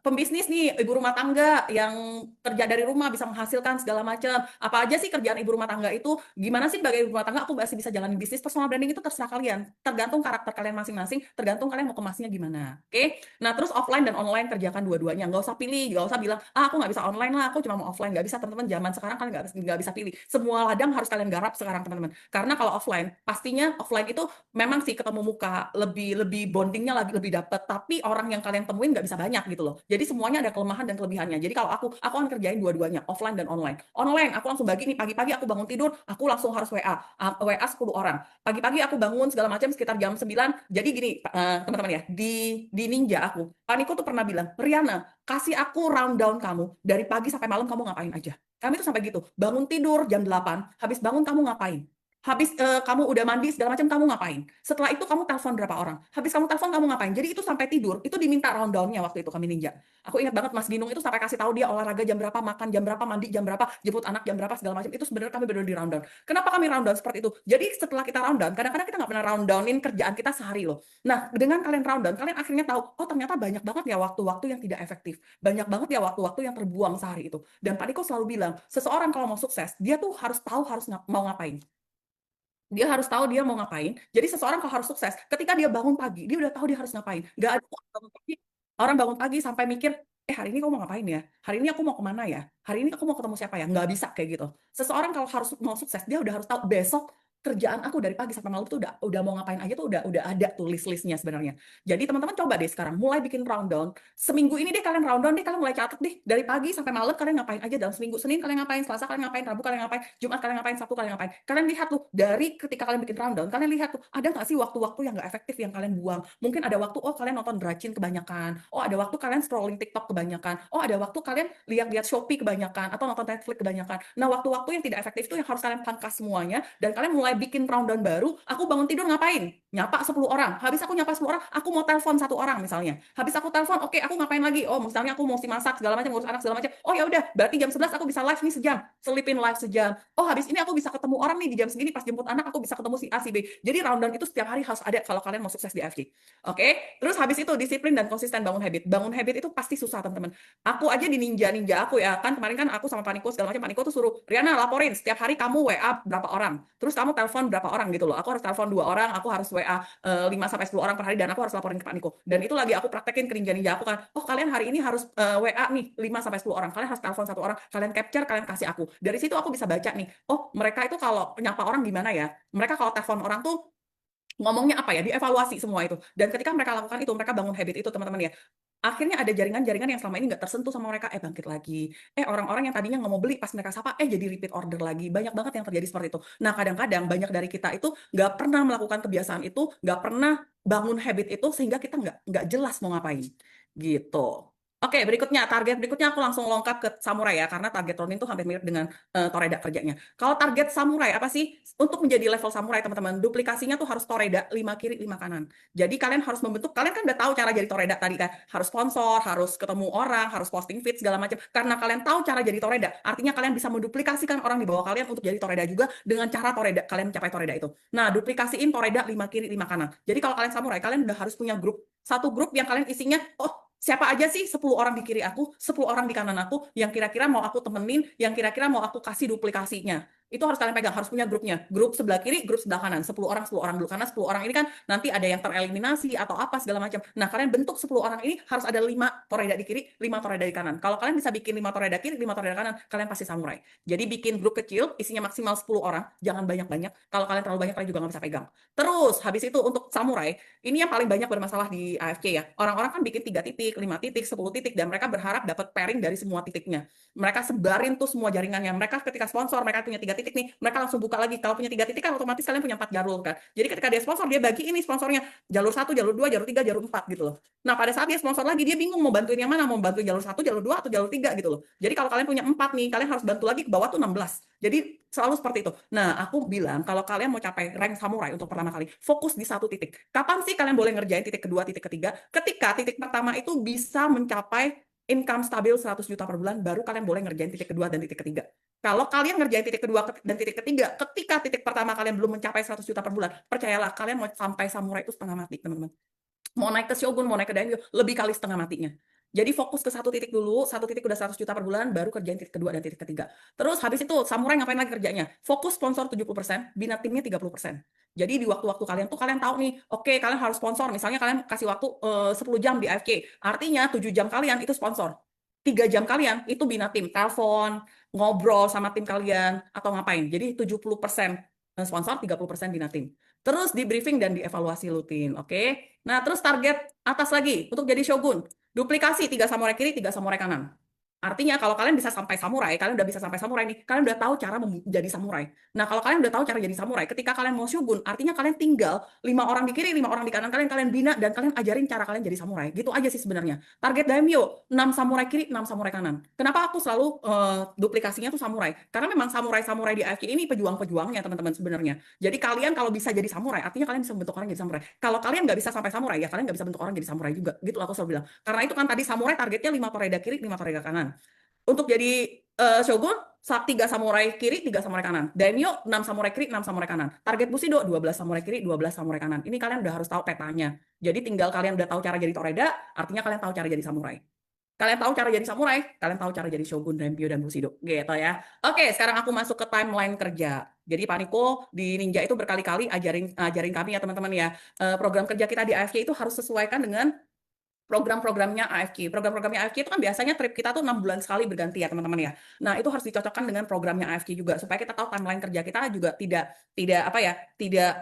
S1: pembisnis nih, ibu rumah tangga yang kerja dari rumah bisa menghasilkan segala macam. Apa aja sih kerjaan ibu rumah tangga itu? Gimana sih sebagai ibu rumah tangga aku masih bisa jalanin bisnis? Personal branding itu terserah kalian. Tergantung karakter kalian masing-masing, tergantung kalian mau kemasnya gimana. Oke? Nah, terus offline dan online kerjakan dua-duanya. Nggak usah pilih, nggak usah bilang, aku nggak bisa online lah, aku cuma mau offline. Nggak bisa, teman-teman. Zaman sekarang kalian nggak bisa pilih. Semua ladang harus kalian garap sekarang, teman-teman. Karena kalau offline, pastinya offline itu memang sih ketemu muka, lebih lebih bondingnya lebih dapet, tapi orang yang kalian temuin nggak bisa banyak gitu loh. Jadi semuanya ada kelemahan dan kelebihannya. Jadi kalau aku akan kerjain dua-duanya, offline dan online. Online, aku langsung bagi nih, pagi-pagi aku bangun tidur, aku langsung harus WA. WA 10 orang. Pagi-pagi aku bangun segala macam sekitar jam 9. Jadi gini, teman-teman ya, di Ninja aku, Paniko tuh pernah bilang, Riana, kasih aku rundown kamu, dari pagi sampai malam kamu ngapain aja. Kami tuh sampai gitu, bangun tidur jam 8, habis bangun kamu ngapain? Habis kamu udah mandi segala macam kamu ngapain? Setelah itu kamu telepon berapa orang? Habis kamu telepon kamu ngapain? Jadi itu sampai tidur, itu diminta rundownnya waktu itu kami Ninja. Aku ingat banget Mas Ginung itu sampai kasih tahu dia olahraga jam berapa, makan jam berapa, mandi jam berapa, jemput anak jam berapa segala macam. Itu sebenarnya kami benar di rundown. Kenapa kami rundown seperti itu? Jadi setelah kita rundown, kadang-kadang kita nggak pernah rundownin kerjaan kita sehari loh. Nah, dengan kalian rundown, kalian akhirnya tahu, oh ternyata banyak banget ya waktu-waktu yang tidak efektif. Banyak banget ya waktu-waktu yang terbuang sehari itu. Dan Pak Niko selalu bilang, seseorang kalau mau sukses, dia tuh harus tahu harus mau ngapain. Dia harus tahu dia mau ngapain. Jadi seseorang kalau harus sukses, ketika dia bangun pagi, dia udah tahu dia harus ngapain. Nggak ada orang bangun pagi sampai mikir, hari ini aku mau ngapain ya? Hari ini aku mau kemana ya? Hari ini aku mau ketemu siapa ya? Nggak bisa kayak gitu. Seseorang kalau harus mau sukses, dia udah harus tahu besok kerjaan aku dari pagi sampai malam tuh udah mau ngapain aja tuh udah ada tuh list-listnya sebenarnya. Jadi teman-teman coba deh sekarang mulai bikin rundown. Seminggu ini deh kalian rundown deh, kalian mulai catat deh dari pagi sampai malam kalian ngapain aja dalam seminggu. Senin kalian ngapain, Selasa kalian ngapain, Rabu kalian ngapain, Jumat kalian ngapain, Sabtu kalian ngapain. Kalian lihat tuh dari ketika kalian bikin rundown, kalian lihat tuh ada nggak sih waktu-waktu yang nggak efektif yang kalian buang. Mungkin ada waktu, oh kalian nonton Dracin kebanyakan, oh ada waktu kalian scrolling TikTok kebanyakan, oh ada waktu kalian lihat-lihat Shopee kebanyakan, atau nonton Netflix kebanyakan. Nah waktu-waktu yang tidak efektif itu yang harus kalian pangkas semuanya, dan kalian mulai bikin rundown baru. Aku bangun tidur ngapain? Nyapa 10 orang. Habis aku nyapa 10 orang, aku mau telepon satu orang misalnya. Habis aku telepon, oke, aku ngapain lagi? Oh, misalnya aku mesti masak segala macam, ngurus anak segala macam. Oh ya udah, berarti jam 11 aku bisa live nih sejam. Selipin live sejam. Oh, habis ini aku bisa ketemu orang nih di jam segini pas jemput anak aku bisa ketemu si A si B. Jadi rundown itu setiap hari harus ada kalau kalian mau sukses di AFC. Oke? Terus habis itu disiplin dan konsisten bangun habit. Bangun habit itu pasti susah, teman-teman. Aku aja di ninja aku ya kan kemarin kan aku sama Paniko segala macam. Paniko tuh suruh, Riana laporin setiap hari kamu WA berapa orang. Terus kamu telepon berapa orang gitu loh. Aku harus telepon 2 orang, aku harus WA 5 sampai 10 orang per hari, dan aku harus laporin ke Pak Niko. Dan itu lagi aku praktekin ke ninja aku kan. Oh, kalian hari ini harus WA nih 5 sampai 10 orang. Kalian harus telepon satu orang, kalian capture, kalian kasih aku. Dari situ aku bisa baca nih. Oh, mereka itu kalau nyapa orang gimana ya? Mereka kalau telepon orang tuh ngomongnya apa ya? Dievaluasi semua itu. Dan ketika mereka lakukan itu, mereka bangun habit itu, teman-teman ya. Akhirnya ada jaringan-jaringan yang selama ini nggak tersentuh sama mereka, bangkit lagi. Orang-orang yang tadinya nggak mau beli pas mereka sapa, jadi repeat order lagi. Banyak banget yang terjadi seperti itu. Nah, kadang-kadang banyak dari kita itu nggak pernah melakukan kebiasaan itu, nggak pernah bangun habit itu, sehingga kita nggak jelas mau ngapain. Gitu. Oke, berikutnya, target berikutnya aku langsung longkap ke samurai ya, karena target Ronin itu hampir mirip dengan Toreda kerjanya. Kalau target samurai apa sih? Untuk menjadi level samurai, teman-teman, duplikasinya tuh harus Toreda 5 kiri, 5 kanan. Jadi kalian harus membentuk, kalian kan udah tahu cara jadi Toreda tadi kan, harus sponsor, harus ketemu orang, harus posting feed segala macam. Karena kalian tahu cara jadi Toreda, artinya kalian bisa menduplikasikan orang di bawah kalian untuk jadi Toreda juga dengan cara Toreda, kalian mencapai Toreda itu. Nah, duplikasiin Toreda 5 kiri, 5 kanan. Jadi kalau kalian samurai, kalian udah harus punya grup. Satu grup yang kalian isinya, oh siapa aja sih 10 orang di kiri aku, 10 orang di kanan aku, yang kira-kira mau aku temenin, yang kira-kira mau aku kasih duplikasinya. Itu harus kalian pegang, harus punya grupnya. Grup sebelah kiri, grup sebelah kanan. 10 orang dulu. Karena 10 orang ini kan nanti ada yang tereliminasi atau apa segala macam. Nah, kalian bentuk 10 orang ini harus ada 5 toreda di kiri, 5 toreda di kanan. Kalau kalian bisa bikin 5 toreda kiri, 5 toreda kanan, kalian pasti samurai. Jadi bikin grup kecil, isinya maksimal 10 orang, jangan banyak-banyak. Kalau kalian terlalu banyak, kalian juga nggak bisa pegang. Terus, habis itu untuk samurai, ini yang paling banyak bermasalah di AFC ya. Orang-orang kan bikin 3 titik, 5 titik, 10 titik, dan mereka berharap dapat pairing dari semua titiknya. Mereka sebarin tuh semua jaringannya. Mereka ketika sponsor, mereka punya 3 titik nih, mereka langsung buka lagi. Kalau punya 3 titik kan otomatis kalian punya 4 jalur kan. Jadi ketika dia sponsor, dia bagi ini sponsornya jalur 1, jalur 2, jalur 3, jalur 4 gitu loh. Nah, pada saat dia sponsor lagi, dia bingung mau bantuin yang mana, mau bantuin jalur 1, jalur 2, atau jalur 3 gitu loh. Jadi kalau kalian punya 4 nih, kalian harus bantu lagi ke bawah tuh 16. Jadi selalu seperti itu. Nah, aku bilang kalau kalian mau capai rank samurai untuk pertama kali, fokus di satu titik. Kapan sih kalian boleh ngerjain titik kedua, titik ketiga? Ketika titik pertama itu bisa mencapai income stabil 100 juta per bulan, baru kalian boleh ngerjain titik kedua dan titik ketiga. Kalau kalian ngerjain titik kedua dan titik ketiga, ketika titik pertama kalian belum mencapai 100 juta per bulan, percayalah kalian mau sampai samurai itu setengah mati, teman-teman. Mau naik ke Shogun, mau naik ke Daimyo, lebih kali setengah matinya. Jadi fokus ke satu titik dulu, satu titik udah 100 juta per bulan, baru kerjain titik kedua dan titik ketiga. Terus habis itu samurai ngapain lagi kerjanya? Fokus sponsor 70%, bina timnya 30%. Jadi di waktu-waktu kalian tuh kalian tahu nih, oke kalian harus sponsor. Misalnya kalian kasih waktu 10 jam di AFK, artinya 7 jam kalian itu sponsor. 3 jam kalian itu bina tim, telepon, ngobrol sama tim kalian, atau ngapain. Jadi 70% sponsor, 30% bina tim. Terus di briefing dan dievaluasi rutin, oke? Nah, terus target atas lagi untuk jadi shogun. Duplikasi 3 samurai kiri, 3 samurai kanan. Artinya kalau kalian bisa sampai samurai, kalian udah bisa sampai samurai nih, kalian udah tahu cara menjadi samurai. Nah, kalau kalian udah tahu cara jadi samurai, ketika kalian mau shogun, artinya kalian tinggal 5 orang di kiri, 5 orang di kanan kalian, kalian bina dan kalian ajarin cara kalian jadi samurai. Gitu aja sih sebenarnya. Target daimyo, 6 samurai kiri, 6 samurai kanan. Kenapa aku selalu duplikasinya tuh samurai? Karena memang samurai-samurai di AFK ini pejuang-pejuangnya teman-teman sebenarnya. Jadi kalian kalau bisa jadi samurai, artinya kalian bisa bentuk orang jadi samurai. Kalau kalian nggak bisa sampai samurai, ya kalian nggak bisa bentuk orang jadi samurai juga. Gitu aku selalu bilang. Karena itu kan tadi samurai targetnya 5 toreda kiri, 5 toreda kanan. Untuk jadi shogun, 3 samurai kiri, 3 samurai kanan. Daimyo, 6 samurai kiri, 6 samurai kanan. Target Bushido, 12 samurai kiri, 12 samurai kanan. Ini kalian udah harus tahu petanya. Jadi tinggal kalian udah tahu cara jadi toreda, artinya kalian tahu cara jadi samurai. Kalian tahu cara jadi samurai, kalian tahu cara jadi shogun, daimyo, dan bushido. Gitu ya. Oke, sekarang aku masuk ke timeline kerja. Jadi Pak Niko di Ninja itu berkali-kali ajarin kami ya teman-teman ya. Program kerja kita di AFK itu harus sesuaikan dengan program-programnya AFK. Program-programnya AFK itu kan biasanya trip kita tuh 6 bulan sekali berganti ya teman-teman ya. Nah, itu harus dicocokkan dengan programnya AFK juga supaya kita tahu timeline kerja kita juga tidak apa ya, tidak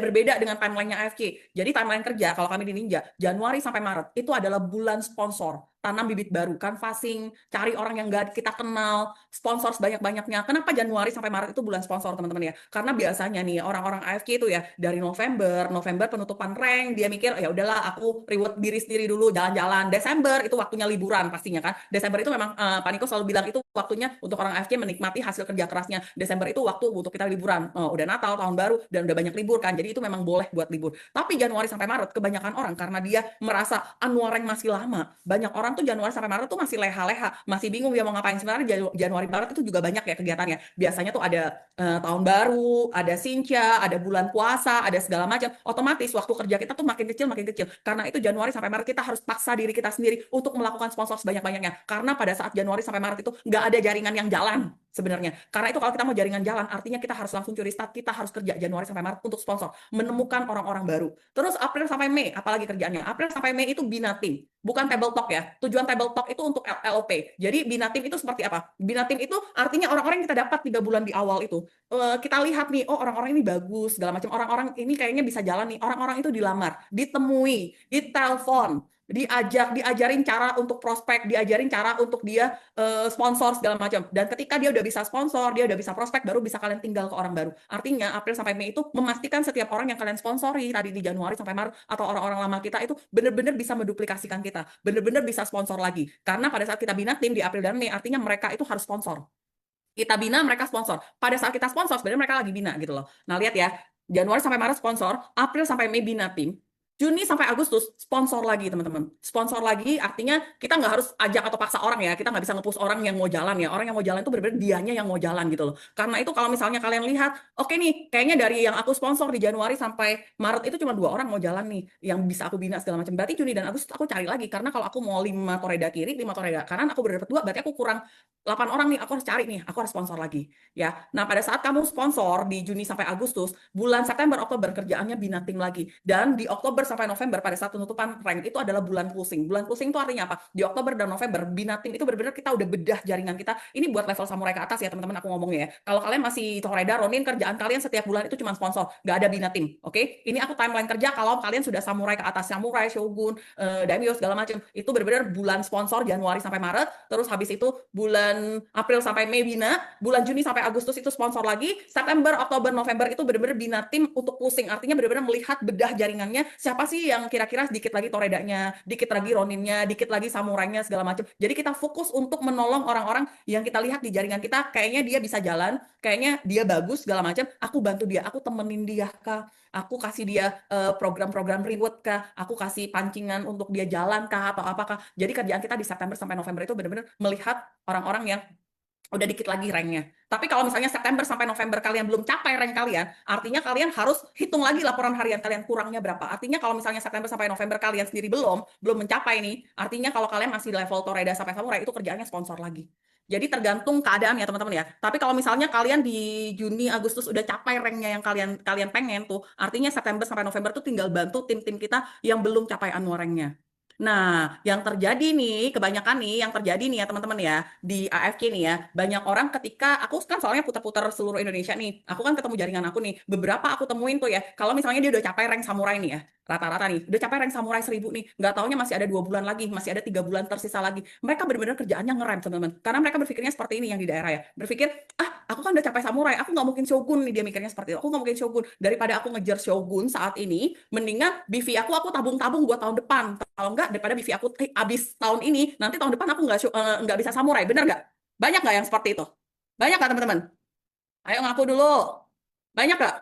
S1: berbeda dengan timelinenya AFK. Jadi timeline kerja kalau kami di Ninja Januari sampai Maret itu adalah bulan sponsor, tanam bibit baru, canvassing, cari orang yang gak kita kenal, sponsor sebanyak-banyaknya. Kenapa Januari sampai Maret itu bulan sponsor teman-teman ya? Karena biasanya nih orang-orang AFK itu ya dari November penutupan rank, dia mikir ya udahlah aku reward diri sendiri dulu jalan-jalan. Desember itu waktunya liburan pastinya kan. Desember itu memang Pak Niko selalu bilang itu waktunya untuk orang AFK menikmati hasil kerja kerasnya. Desember itu waktu untuk kita liburan. Udah Natal, tahun baru dan udah banyak libur kan. Jadi itu memang boleh buat libur. Tapi Januari sampai Maret kebanyakan orang karena dia merasa rank masih lama. Banyak orang tuh Januari sampai Maret tuh masih leha-leha, masih bingung dia mau ngapain. Sebenarnya Januari Maret itu juga banyak ya kegiatannya. Biasanya tuh ada tahun baru, ada Sinca, ada bulan puasa, ada segala macam. Otomatis waktu kerja kita tuh makin kecil makin kecil. Karena itu Januari sampai Maret kita harus paksa diri kita sendiri untuk melakukan sponsor sebanyak-banyaknya. Karena pada saat Januari sampai Maret itu nggak ada jaringan yang jalan sebenarnya. Karena itu kalau kita mau jaringan jalan, artinya kita harus langsung curi start, kita harus kerja Januari sampai Maret untuk sponsor, menemukan orang-orang baru. Terus April sampai Mei, apalagi kerjaannya? April sampai Mei itu bina tim, bukan table talk ya. Tujuan table talk itu untuk LOP. Jadi bina tim itu seperti apa? Bina tim itu artinya orang-orang yang kita dapat 3 bulan di awal itu. Kita lihat nih, oh orang-orang ini bagus, segala macam. Orang-orang ini kayaknya bisa jalan nih. Orang-orang itu dilamar, ditemui, ditelepon, diajarin cara untuk prospek, diajarin cara untuk dia sponsor segala macam. Dan ketika dia udah bisa sponsor, dia udah bisa prospek, baru bisa kalian tinggal ke orang baru. Artinya April sampai Mei itu memastikan setiap orang yang kalian sponsori tadi di Januari sampai Maret atau orang-orang lama kita itu benar-benar bisa menduplikasikan kita, benar-benar bisa sponsor lagi. Karena pada saat kita bina tim di April dan Mei, artinya mereka itu harus sponsor. Kita bina, mereka sponsor. Pada saat kita sponsor, sebenarnya mereka lagi bina gitu loh. Nah, lihat ya, Januari sampai Maret sponsor, April sampai Mei bina tim, Juni sampai Agustus sponsor lagi teman-teman. Sponsor lagi artinya kita nggak harus ajak atau paksa orang ya. Kita nggak bisa nge-push orang yang mau jalan ya. Orang yang mau jalan itu benar-benar dianya yang mau jalan gitu loh. Karena itu kalau misalnya kalian lihat, oke nih, kayaknya dari yang aku sponsor di Januari sampai Maret itu cuma 2 orang mau jalan nih yang bisa aku bina segala macam. Berarti Juni dan Agustus aku cari lagi karena kalau aku mau 5 toreda kiri, 5 toreda kanan, aku benar-benar 2, berarti aku kurang 8 orang nih. Aku harus cari nih, aku harus sponsor lagi ya. Nah, pada saat kamu sponsor di Juni sampai Agustus, bulan September, Oktober kerjaannya bina tim lagi. Dan di Oktober sampai November pada saat penutupan rank itu adalah bulan closing. Bulan closing itu artinya apa? Di Oktober dan November bina tim itu benar-benar kita udah bedah jaringan kita. Ini buat level samurai ke atas ya teman-teman aku ngomongnya ya. Kalau kalian masih Toreda, Ronin, kerjaan kalian setiap bulan itu cuma sponsor, nggak ada bina tim. Oke? Ini aku timeline kerja kalau kalian sudah samurai ke atas, samurai, shogun, daimyo segala macam. Itu benar-benar bulan sponsor Januari sampai Maret, terus habis itu bulan April sampai Mei bina, bulan Juni sampai Agustus itu sponsor lagi, September, Oktober, November itu benar-benar bina tim untuk pusing. Artinya benar-benar melihat bedah jaringannya, siapa sih yang kira-kira sedikit lagi toredanya, dikit lagi roninnya, dikit lagi samurainya segala macam. Jadi kita fokus untuk menolong orang-orang yang kita lihat di jaringan kita, kayaknya dia bisa jalan, kayaknya dia bagus segala macam. Aku bantu dia, aku temenin dia kah, aku kasih dia program-program reward kah, aku kasih pancingan untuk dia jalan kah atau apakah. Jadi kerjaan kita di September sampai November itu benar-benar melihat orang-orang yang udah dikit lagi ranknya. Tapi kalau misalnya September sampai November kalian belum capai rank kalian, artinya kalian harus hitung lagi laporan harian kalian kurangnya berapa. Artinya kalau misalnya September sampai November kalian sendiri belum mencapai nih, artinya kalau kalian masih level Toreda sampai Samurai itu kerjaannya sponsor lagi. Jadi tergantung keadaan ya teman-teman ya. Tapi kalau misalnya kalian di Juni Agustus udah capai ranknya yang kalian kalian pengen tuh, artinya September sampai November tuh tinggal bantu tim-tim kita yang belum capai annual ranknya. Nah, yang terjadi nih, kebanyakan nih, yang terjadi nih ya teman-teman ya, di AFK nih ya, banyak orang ketika, aku kan soalnya putar-putar seluruh Indonesia nih, aku kan ketemu jaringan aku nih, beberapa aku temuin tuh ya, kalau misalnya dia udah capai rank samurai nih ya, rata-rata nih, udah capai rank samurai 1000 nih, nggak taunya masih ada 2 bulan lagi, masih ada 3 bulan tersisa lagi, mereka benar-benar kerjaannya ngerem teman-teman, karena mereka berpikirnya seperti ini yang di daerah ya, berpikir, aku kan udah capai samurai, aku nggak mungkin shogun nih, dia mikirnya seperti itu, aku nggak mungkin shogun, daripada aku ngejar shogun saat ini, mendingan BV aku tabung-tabung buat tahun depan. Kalau enggak, daripada BV aku habis tahun ini, nanti tahun depan aku nggak bisa samurai. Bener nggak? Banyak nggak yang seperti itu? Banyak nggak teman-teman? Ayo ngaku dulu. Banyak nggak?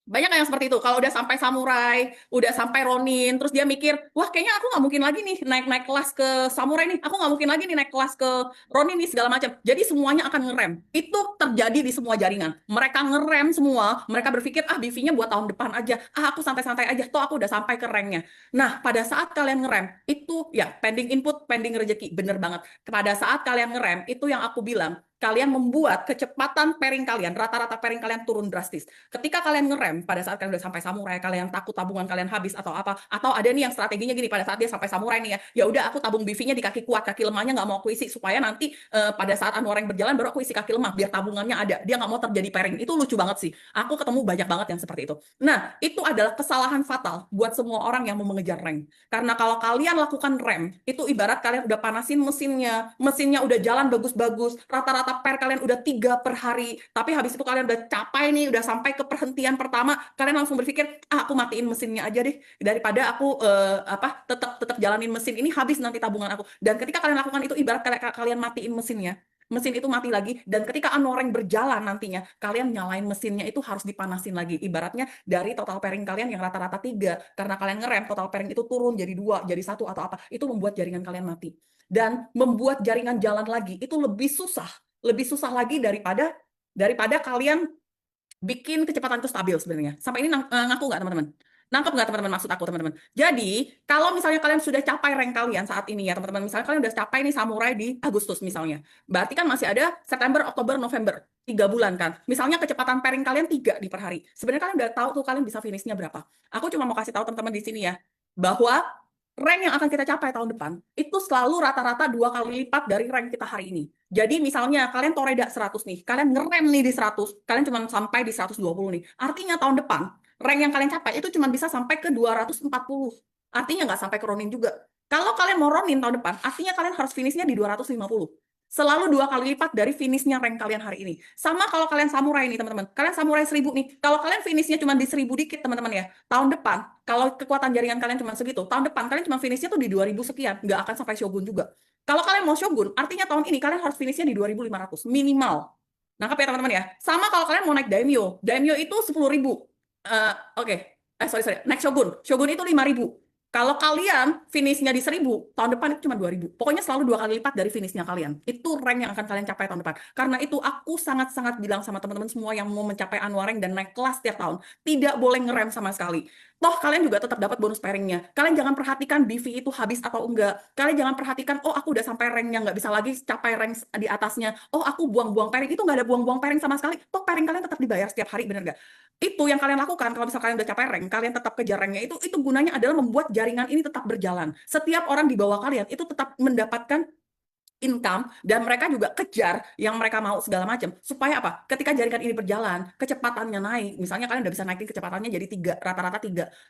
S1: Banyak yang seperti itu. Kalau udah sampai samurai, udah sampai ronin, terus dia mikir, wah kayaknya aku nggak mungkin lagi nih naik-naik kelas ke samurai nih. Aku nggak mungkin lagi nih naik kelas ke ronin nih segala macam. Jadi semuanya akan ngerem. Itu terjadi di semua jaringan. Mereka ngerem semua. Mereka berpikir, BV-nya buat tahun depan aja. Aku santai-santai aja. Toh aku udah sampai ke ranknya. Nah, pada saat kalian ngerem, itu ya pending input, pending rezeki. Bener banget. Pada saat kalian ngerem, itu yang aku bilang, kalian membuat kecepatan pairing kalian, rata-rata pairing kalian turun drastis. Ketika kalian ngerem, pada saat kalian udah sampai samurai, kalian takut tabungan kalian habis atau apa, atau ada nih yang strateginya gini, pada saat dia sampai samurai nih ya udah aku tabung BV-nya di kaki kuat, kaki lemahnya nggak mau aku isi, supaya nanti pada saat annual rank berjalan baru aku isi kaki lemah, biar tabungannya ada. Dia nggak mau terjadi pairing. Itu lucu banget sih. Aku ketemu banyak banget yang seperti itu. Nah, itu adalah kesalahan fatal buat semua orang yang mau mengejar rank. Karena kalau kalian lakukan rem, itu ibarat kalian udah panasin mesinnya udah jalan bagus-bagus, rata-rata pair kalian udah 3 per hari, tapi habis itu kalian udah capai nih, udah sampai ke perhentian pertama, kalian langsung berpikir, aku matiin mesinnya aja deh, daripada aku tetap jalanin mesin ini habis nanti tabungan aku. Dan ketika kalian lakukan itu, ibarat kalian matiin mesin itu mati lagi, dan ketika annual rank berjalan nantinya, kalian nyalain mesinnya itu harus dipanasin lagi. Ibaratnya dari total pairing kalian yang rata-rata 3, karena kalian ngerem, total pairing itu turun jadi 2, jadi 1 atau apa, itu membuat jaringan kalian mati. Dan membuat jaringan jalan lagi itu lebih susah lagi daripada kalian bikin kecepatan itu stabil sebenarnya. Sampai ini ngaku nggak teman-teman? Nangkep nggak teman-teman maksud aku teman-teman? Jadi kalau misalnya kalian sudah capai rank kalian saat ini ya teman-teman, misalnya kalian udah capai nih samurai di Agustus misalnya, berarti kan masih ada September, Oktober, November, 3 bulan kan. Misalnya kecepatan pairing kalian 3 di per hari. Sebenarnya kalian udah tahu tuh kalian bisa finishnya berapa. Aku cuma mau kasih tahu teman-teman di sini ya, bahwa rank yang akan kita capai tahun depan itu selalu rata-rata 2 kali lipat dari rank kita hari ini. Jadi misalnya kalian toreda 100 nih, kalian ngerem nih di 100, kalian cuma sampai di 120 nih. Artinya tahun depan, rank yang kalian capai itu cuma bisa sampai ke 240. Artinya nggak sampai ke Ronin juga. Kalau kalian mau Ronin tahun depan, artinya kalian harus finishnya di 250. Selalu 2 kali lipat dari finishnya rank kalian hari ini. Sama kalau kalian samurai nih teman-teman. Kalian samurai 1000 nih. Kalau kalian finishnya cuma di 1000 dikit teman-teman ya. Tahun depan, kalau kekuatan jaringan kalian cuma segitu, tahun depan kalian cuma finishnya tuh di 2000 sekian. Nggak akan sampai shogun juga. Kalau kalian mau shogun, artinya tahun ini kalian harus finishnya di 2500 minimal. Nangkep ya teman-teman ya. Sama kalau kalian mau naik daimyo. Daimyo itu 10.000. Oke. Sorry. Naik shogun. Shogun itu 5.000. Kalau kalian finishnya di 1000, tahun depan itu cuma 2000. Pokoknya selalu 2 kali lipat dari finishnya kalian. Itu rank yang akan kalian capai tahun depan. Karena itu aku sangat-sangat bilang sama teman-teman semua yang mau mencapai annual rank dan naik kelas tiap tahun, tidak boleh ngerem sama sekali. Toh kalian juga tetap dapat bonus pairingnya. Kalian jangan perhatikan BV itu habis atau enggak. Kalian jangan perhatikan, aku udah sampai ranknya, nggak bisa lagi capai rank di atasnya. Aku buang-buang pairing. Itu nggak ada buang-buang pairing sama sekali. Toh pairing kalian tetap dibayar setiap hari, bener nggak? Itu yang kalian lakukan. Kalau misalnya kalian udah capai rank, kalian tetap kejar ranknya, itu gunanya adalah membuat jaringan ini tetap berjalan. Setiap orang di bawah kalian itu tetap mendapatkan income, dan mereka juga kejar yang mereka mau segala macam, supaya apa? Ketika jaringan ini berjalan, kecepatannya naik. Misalnya kalian udah bisa naikin kecepatannya jadi rata-rata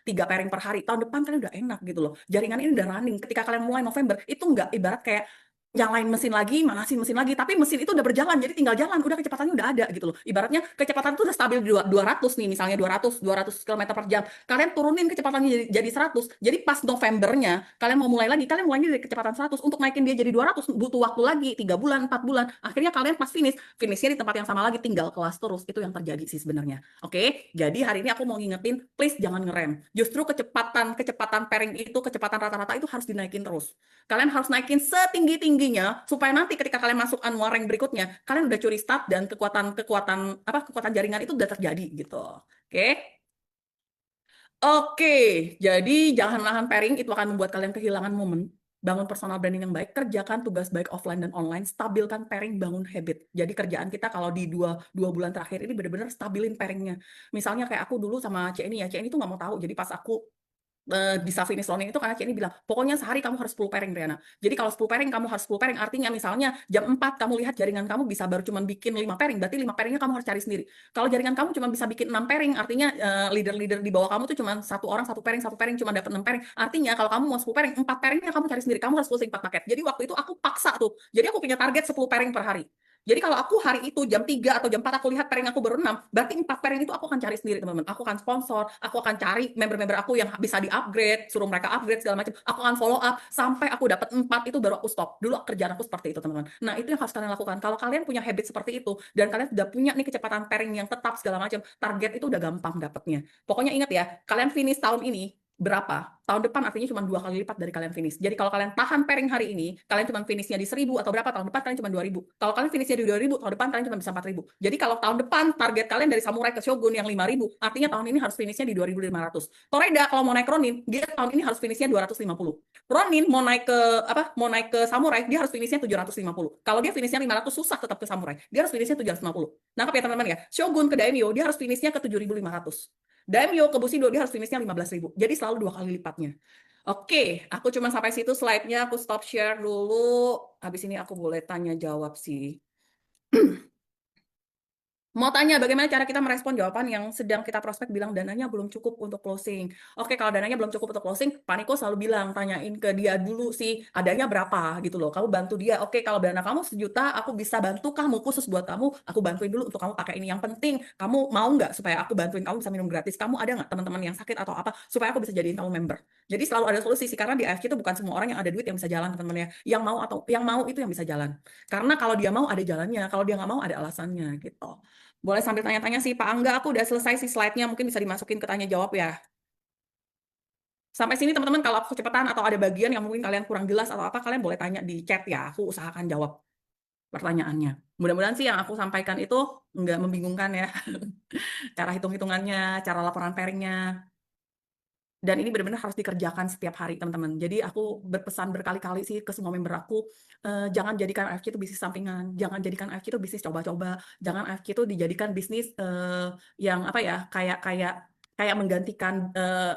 S1: tiga pairing per hari. Tahun depan kalian udah enak gitu loh. Jaringan ini udah running. Ketika kalian mulai November, itu nggak ibarat kayak nyalain mesin lagi, manasin mesin lagi, tapi mesin itu udah berjalan, jadi tinggal jalan, udah kecepatannya udah ada gitu loh. Ibaratnya kecepatan itu udah stabil di 200 nih, misalnya 200 km per jam. Kalian turunin kecepatannya jadi 100. Jadi pas Novembernya, kalian mau mulai lagi, kalian mulainya dari kecepatan 100. Untuk naikin dia jadi 200, butuh waktu lagi 3 bulan, 4 bulan. Akhirnya kalian pas finishnya di tempat yang sama lagi, tinggal kelas terus. Itu yang terjadi sih sebenarnya. Oke, jadi hari ini aku mau ngingetin, please jangan ngerem. Justru kecepatan pairing itu, kecepatan rata-rata itu harus dinaikin terus. Kalian harus naikin setinggi-tinggi tingginya supaya nanti ketika kalian masuk annual rank berikutnya, kalian udah curi start dan kekuatan jaringan itu udah terjadi gitu. Oke. Oke, jadi jangan menahan pairing, itu akan membuat kalian kehilangan momen. Bangun personal branding yang baik, kerjakan tugas baik offline dan online, stabilkan pairing, bangun habit. Jadi kerjaan kita kalau di dua bulan terakhir ini benar-benar stabilin pairingnya. Misalnya kayak aku dulu sama Cek ini ya, Cek ini tuh nggak mau tahu. Jadi pas aku bisa finish launching itu karena Cik ini bilang, pokoknya sehari kamu harus 10 pairing, Riana. Jadi kalau 10 pairing, kamu harus 10 pairing, artinya misalnya jam 4 kamu lihat jaringan kamu bisa baru cuma bikin 5 pairing, berarti 5 pairingnya kamu harus cari sendiri. Kalau jaringan kamu cuma bisa bikin 6 pairing, artinya leader-leader di bawah kamu tuh cuma satu orang, satu pairing cuma dapat 6 pairing. Artinya kalau kamu mau 10 pairing, 4 pairingnya kamu cari sendiri, kamu harus closing 4 paket. Jadi waktu itu aku paksa tuh, jadi aku punya target 10 pairing per hari. Jadi kalau aku hari itu jam 3 atau jam 4 aku lihat pairing aku baru 6, berarti 4 pairing itu aku akan cari sendiri, teman-teman. Aku akan sponsor, aku akan cari member-member aku yang bisa di-upgrade, suruh mereka upgrade segala macam. Aku akan follow up sampai aku dapat 4 itu baru aku stop. Dulu kerjaan aku seperti itu, teman-teman. Nah, itu yang harus kalian lakukan. Kalau kalian punya habit seperti itu dan kalian sudah punya nih kecepatan pairing yang tetap segala macam, target itu udah gampang dapatnya. Pokoknya ingat ya, kalian finish tahun ini berapa? Tahun depan artinya cuma 2 kali lipat dari kalian finish. Jadi kalau kalian tahan pairing hari ini, kalian cuma finishnya di 1.000 atau berapa, tahun depan kalian cuma 2.000. Kalau kalian finishnya di 2.000, tahun depan kalian cuma bisa 4.000. Jadi kalau tahun depan target kalian dari samurai ke shogun yang 5.000, artinya tahun ini harus finishnya di 2.500. Toreda kalau mau naik Ronin, dia tahun ini harus finishnya 250. Ronin mau naik ke mau naik ke samurai, dia harus finishnya 750. Kalau dia finishnya 500, susah tetap ke samurai. Dia harus finishnya 750. Nangkap ya teman-teman ya. Shogun ke daimyo, dia harus finishnya ke 7.500. Daimyo ke Bushido dia harus finishnya 15.000. Jadi selalu 2 kali lipatnya. Oke, aku cuma sampai situ slide-nya. Aku stop share dulu. Habis ini aku boleh tanya jawab sih. Mau tanya bagaimana cara kita merespon jawaban yang sedang kita prospek bilang dananya belum cukup untuk closing. Oke, kalau dananya belum cukup untuk closing, Pak Niko selalu bilang, tanyain ke dia dulu sih, adanya berapa gitu loh. Kamu bantu dia, oke kalau dana kamu 1 juta, aku bisa bantu kamu khusus buat kamu, aku bantuin dulu untuk kamu pakai ini. Yang penting, kamu mau nggak supaya aku bantuin kamu bisa minum gratis? Kamu ada nggak teman-teman yang sakit atau apa, supaya aku bisa jadiin kamu member? Jadi selalu ada solusi sih, karena di AFK itu bukan semua orang yang ada duit yang bisa jalan, teman-teman ya. Yang mau atau yang mau itu yang bisa jalan. Karena kalau dia mau ada jalannya, kalau dia nggak mau ada alasannya gitu. Boleh sambil tanya-tanya sih, Pak Angga, aku udah selesai sih slide-nya, mungkin bisa dimasukin ke tanya jawab ya. Sampai sini teman-teman, kalau aku kecepatan atau ada bagian yang mungkin kalian kurang jelas atau apa, kalian boleh tanya di chat ya, aku usahakan jawab pertanyaannya. Mudah-mudahan sih yang aku sampaikan itu nggak membingungkan ya, cara hitung-hitungannya, cara laporan pairingnya. Dan ini benar-benar harus dikerjakan setiap hari, teman-teman. Jadi aku berpesan berkali-kali sih ke semua member aku, jangan jadikan AFK itu bisnis sampingan, jangan jadikan AFK itu bisnis coba-coba, jangan AFK itu dijadikan bisnis yang apa ya, kayak menggantikan,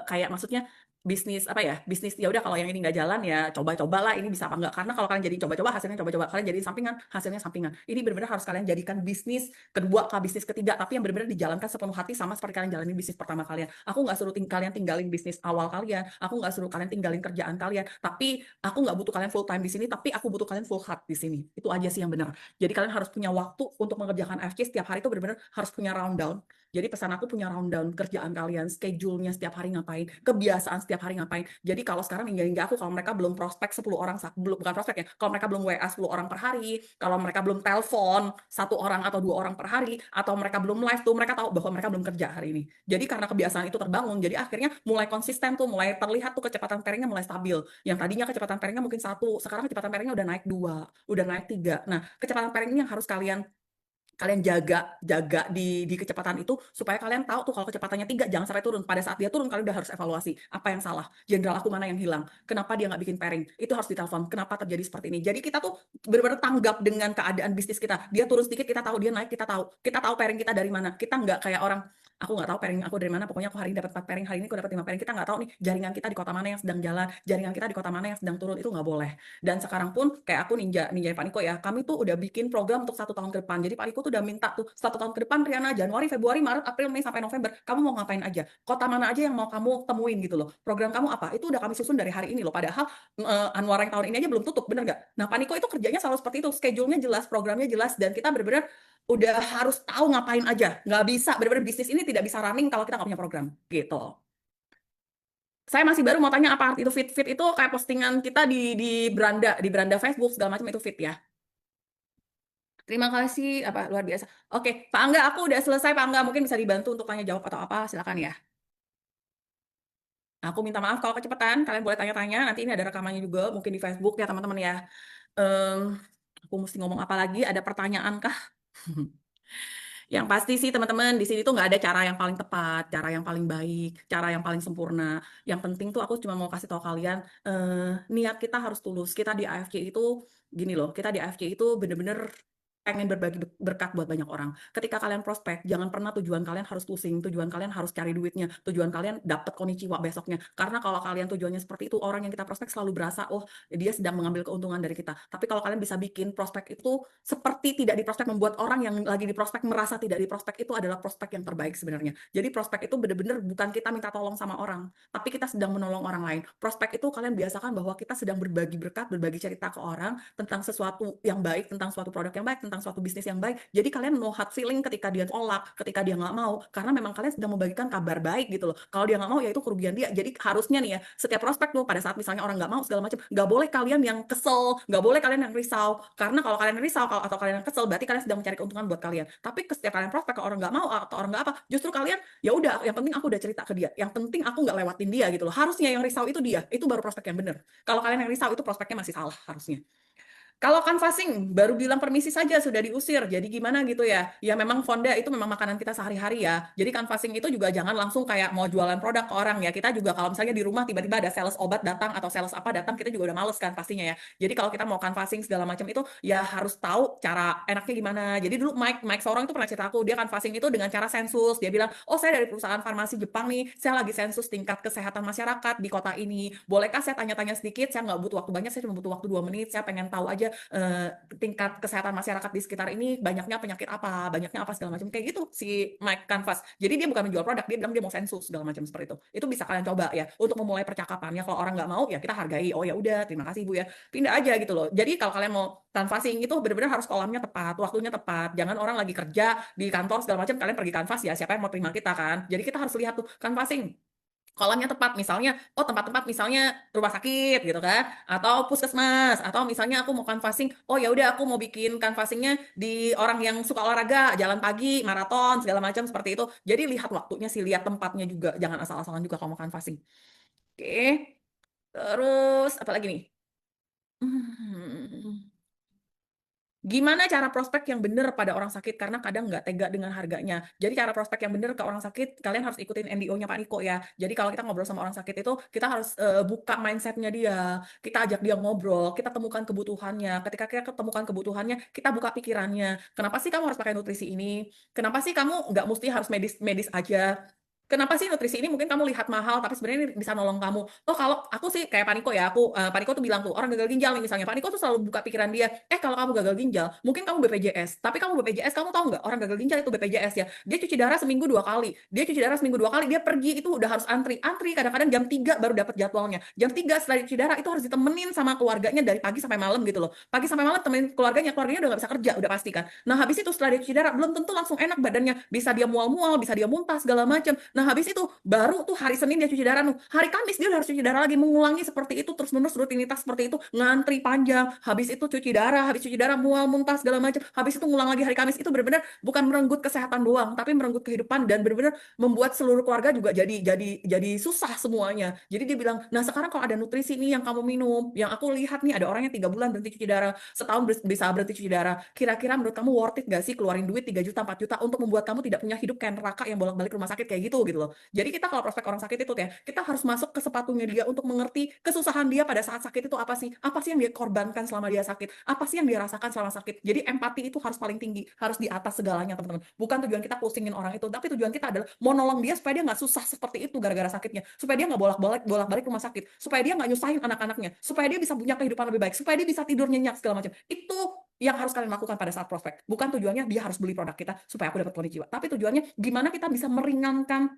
S1: kayak maksudnya bisnis apa ya, bisnis ya udah kalau yang ini nggak jalan ya coba-coba lah ini bisa apa enggak. Karena kalau kalian jadi coba-coba hasilnya coba-coba, kalian jadi sampingan hasilnya sampingan. Ini benar-benar harus kalian jadikan bisnis kedua ke bisnis ketiga, tapi yang benar-benar dijalankan sepenuh hati sama seperti kalian jalanin bisnis pertama kalian. Aku nggak suruh kalian tinggalin bisnis awal kalian, aku nggak suruh kalian tinggalin kerjaan kalian, tapi aku nggak butuh kalian full time di sini, tapi aku butuh kalian full heart di sini. Itu aja sih yang benar. Jadi kalian harus punya waktu untuk mengerjakan AFC setiap hari itu benar-benar harus punya rundown. Jadi pesan aku punya rundown kerjaan kalian, schedule-nya setiap hari ngapain, kebiasaan setiap hari ngapain. Jadi kalau sekarang hingga aku, kalau mereka belum prospek 10 orang, belum bukan prospek ya, kalau mereka belum WA 10 orang per hari, kalau mereka belum telepon 1 orang atau 2 orang per hari, atau mereka belum live tuh, mereka tahu bahwa mereka belum kerja hari ini. Jadi karena kebiasaan itu terbangun, jadi akhirnya mulai konsisten tuh, mulai terlihat tuh kecepatan pairingnya mulai stabil. Yang tadinya kecepatan pairingnya mungkin 1, sekarang kecepatan pairingnya udah naik 2, udah naik 3. Nah, kecepatan pairing ini yang harus kalian jaga di kecepatan itu supaya kalian tahu tuh kalau kecepatannya 3 jangan sampai turun. Pada saat dia turun kalian udah harus evaluasi apa yang salah, jenderal aku mana yang hilang, kenapa dia nggak bikin pairing, itu harus ditelepon, kenapa terjadi seperti ini. Jadi kita tuh benar-benar tanggap dengan keadaan bisnis kita, dia turun sedikit kita tahu, dia naik kita tahu pairing kita dari mana. Kita nggak kayak orang, aku nggak tahu pairing aku dari mana, pokoknya aku hari ini dapat 4 pairing, hari ini aku dapat 5 pairing. Kita nggak tahu nih jaringan kita di kota mana yang sedang jalan, jaringan kita di kota mana yang sedang turun, itu nggak boleh. Dan sekarang pun kayak aku ninja Pak Niko ya, kami tuh udah bikin program untuk 1 tahun ke depan. Jadi Pak Niko tuh udah minta tuh 1 tahun ke depan, Riana, Januari, Februari, Maret, April, Mei sampai November, kamu mau ngapain aja, kota mana aja yang mau kamu temuin gitu loh, program kamu apa, itu udah kami susun dari hari ini loh. Padahal Anwar yang tahun ini aja belum tutup, bener nggak? Nah Pak Niko itu kerjanya selalu seperti itu, schedule-nya jelas, programnya jelas, dan kita bener-bener udah harus tahu ngapain aja. Nggak bisa, bener-bener bisnis ini tidak bisa running kalau kita nggak punya program gitu. Saya masih baru mau tanya apa arti itu fit. Fit itu kayak postingan kita di beranda Facebook segala macam, itu fit ya. Terima kasih, apa luar biasa. Oke, Pak Angga, aku udah selesai. Pak Angga mungkin bisa dibantu untuk tanya jawab atau apa, silakan ya. Aku minta maaf kalau kecepatan, kalian boleh tanya-tanya. Nanti ini ada rekamannya juga, mungkin di Facebook ya teman-teman ya. Em, aku mesti ngomong apa lagi? Ada pertanyaan kah? Yang pasti sih teman-teman di sini tuh nggak ada cara yang paling tepat, cara yang paling baik, cara yang paling sempurna. Yang penting tuh aku cuma mau kasih tahu kalian, niat kita harus tulus. Kita di AFC itu gini loh, kita di AFC itu bener-bener pengen berbagi berkat buat banyak orang. Ketika kalian prospek, jangan pernah tujuan kalian harus pusing, tujuan kalian harus cari duitnya, tujuan kalian dapat konnichiwa besoknya. Karena kalau kalian tujuannya seperti itu, orang yang kita prospek selalu berasa, oh dia sedang mengambil keuntungan dari kita. Tapi kalau kalian bisa bikin prospek itu seperti tidak diprospek, membuat orang yang lagi diprospek merasa tidak diprospek, itu adalah prospek yang terbaik sebenarnya. Jadi prospek itu benar-benar bukan kita minta tolong sama orang, tapi kita sedang menolong orang lain. Prospek itu kalian biasakan bahwa kita sedang berbagi berkat, berbagi cerita ke orang tentang sesuatu yang baik, tentang suatu produk yang baik, tentang suatu bisnis yang baik. Jadi kalian no hard feeling ketika dia tolak, ketika dia nggak mau, karena memang kalian sedang membagikan kabar baik gitu loh. Kalau dia nggak mau ya itu kerugian dia. Jadi harusnya nih ya, setiap prospek tuh pada saat misalnya orang nggak mau segala macam, nggak boleh kalian yang kesel, nggak boleh kalian yang risau. Karena kalau kalian risau atau kalian yang kesel, berarti kalian sedang mencari keuntungan buat kalian. Tapi setiap kalian prospek ke orang nggak mau atau orang nggak apa, justru kalian ya udah, yang penting aku udah cerita ke dia, yang penting aku nggak lewatin dia gitu loh. Harusnya yang risau itu dia, itu baru prospek yang bener. Kalau kalian yang risau itu prospeknya masih salah harusnya. Kalau canvassing, baru bilang permisi saja sudah diusir. Jadi gimana gitu ya? Ya memang Fonda itu memang makanan kita sehari-hari ya. Jadi canvassing itu juga jangan langsung kayak mau jualan produk ke orang ya. Kita juga kalau misalnya di rumah tiba-tiba ada sales obat datang atau sales apa datang, kita juga udah males kan pastinya ya. Jadi kalau kita mau canvassing segala macam itu ya harus tahu cara enaknya gimana. Jadi dulu Mike seorang itu pernah cerita aku, dia canvassing itu dengan cara sensus. Dia bilang, "Oh, saya dari perusahaan farmasi Jepang nih. Saya lagi sensus tingkat kesehatan masyarakat di kota ini. Bolehkah saya tanya-tanya sedikit? Saya nggak butuh waktu banyak, saya cuma butuh waktu 2 menit. Saya pengen tahu aja tingkat kesehatan masyarakat di sekitar ini banyaknya penyakit apa, banyaknya apa segala macam kayak gitu si Mike Canvas. Jadi dia bukan menjual produk, dia bilang dia mau sensus segala macam seperti itu. Itu bisa kalian coba ya untuk memulai percakapannya. Kalau orang nggak mau ya kita hargai. Oh ya udah, terima kasih Bu ya. Pindah aja gitu loh. Jadi kalau kalian mau canvassing itu benar-benar harus kolamnya tepat, waktunya tepat. Jangan orang lagi kerja di kantor segala macam kalian pergi canvas ya. Siapa yang mau terima kita kan? Jadi kita harus lihat tuh canvassing kolamnya tepat, misalnya oh tempat-tempat misalnya rumah sakit gitu kan, atau puskesmas, atau misalnya aku mau canvassing, oh ya udah aku mau bikin canvassingnya di orang yang suka olahraga jalan pagi maraton segala macam seperti itu. Jadi lihat waktunya sih, lihat tempatnya juga, jangan asal-asalan juga kalau mau canvassing. Oke, terus apa lagi nih? Hmm. Gimana cara prospek yang benar pada orang sakit? Karena kadang nggak tega dengan harganya. Jadi cara prospek yang benar ke orang sakit, kalian harus ikutin NDO-nya Pak Niko ya. Jadi kalau kita ngobrol sama orang sakit itu, kita harus buka mindset-nya dia. Kita ajak dia ngobrol, kita temukan kebutuhannya. Ketika kita ketemukan kebutuhannya, kita buka pikirannya. Kenapa sih kamu harus pakai nutrisi ini? Kenapa sih kamu nggak mesti harus medis aja? Kenapa sih nutrisi ini mungkin kamu lihat mahal, tapi sebenarnya ini bisa nolong kamu. Oh kalau aku sih kayak Pak Niko ya, Pak Niko tuh bilang tuh, orang gagal ginjal nih misalnya, Pak Niko tuh selalu buka pikiran dia, kalau kamu gagal ginjal, mungkin kamu BPJS, tapi kamu BPJS, kamu tahu nggak, orang gagal ginjal itu BPJS ya, dia cuci darah seminggu 2 kali, dia pergi itu udah harus antri kadang-kadang jam 3 baru dapat jadwalnya, jam 3 setelah cuci darah itu harus ditemenin sama keluarganya dari pagi sampai malam gitu loh, pagi sampai malam temenin keluarganya udah nggak bisa kerja, udah pasti kan. Nah habis itu setelah dia cuci darah, belum tentu langsung enak badannya, bisa dia mual-mual, bisa dia muntah segala macam. Nah, habis itu baru tuh hari Senin dia cuci darah tuh. Hari Kamis dia udah harus cuci darah lagi, mengulangi seperti itu terus-menerus, rutinitas seperti itu, ngantri panjang. Habis itu cuci darah, habis cuci darah mual, muntah segala macam. Habis itu ngulang lagi hari Kamis. Itu benar-benar bukan merenggut kesehatan doang, tapi merenggut kehidupan dan benar-benar membuat seluruh keluarga juga jadi susah semuanya. Jadi dia bilang, "Nah, sekarang kalau ada nutrisi nih yang kamu minum, yang aku lihat nih ada orang yang 3 bulan berhenti cuci darah, setahun bisa berhenti cuci darah. Kira-kira menurut kamu worth it gak sih keluarin duit 3 juta, 4 juta untuk membuat kamu tidak punya hidup kayak neraka yang bolak-balik rumah sakit kayak gitu loh." Jadi kita kalau prospek orang sakit itu ya, kita harus masuk ke sepatunya dia untuk mengerti kesusahan dia pada saat sakit itu apa sih? Apa sih yang dia korbankan selama dia sakit? Apa sih yang dia rasakan selama sakit? Jadi empati itu harus paling tinggi, harus di atas segalanya teman-teman. Bukan tujuan kita pusingin orang itu, tapi tujuan kita adalah mau nolong dia supaya dia nggak susah seperti itu gara-gara sakitnya, supaya dia nggak bolak-balik rumah sakit, supaya dia nggak nyusahin anak-anaknya, supaya dia bisa punya kehidupan lebih baik, supaya dia bisa tidur nyenyak segala macam. Itu yang harus kalian lakukan pada saat prospek. Bukan tujuannya dia harus beli produk kita supaya aku dapat kondisi jiwa, tapi tujuannya gimana kita bisa meringankan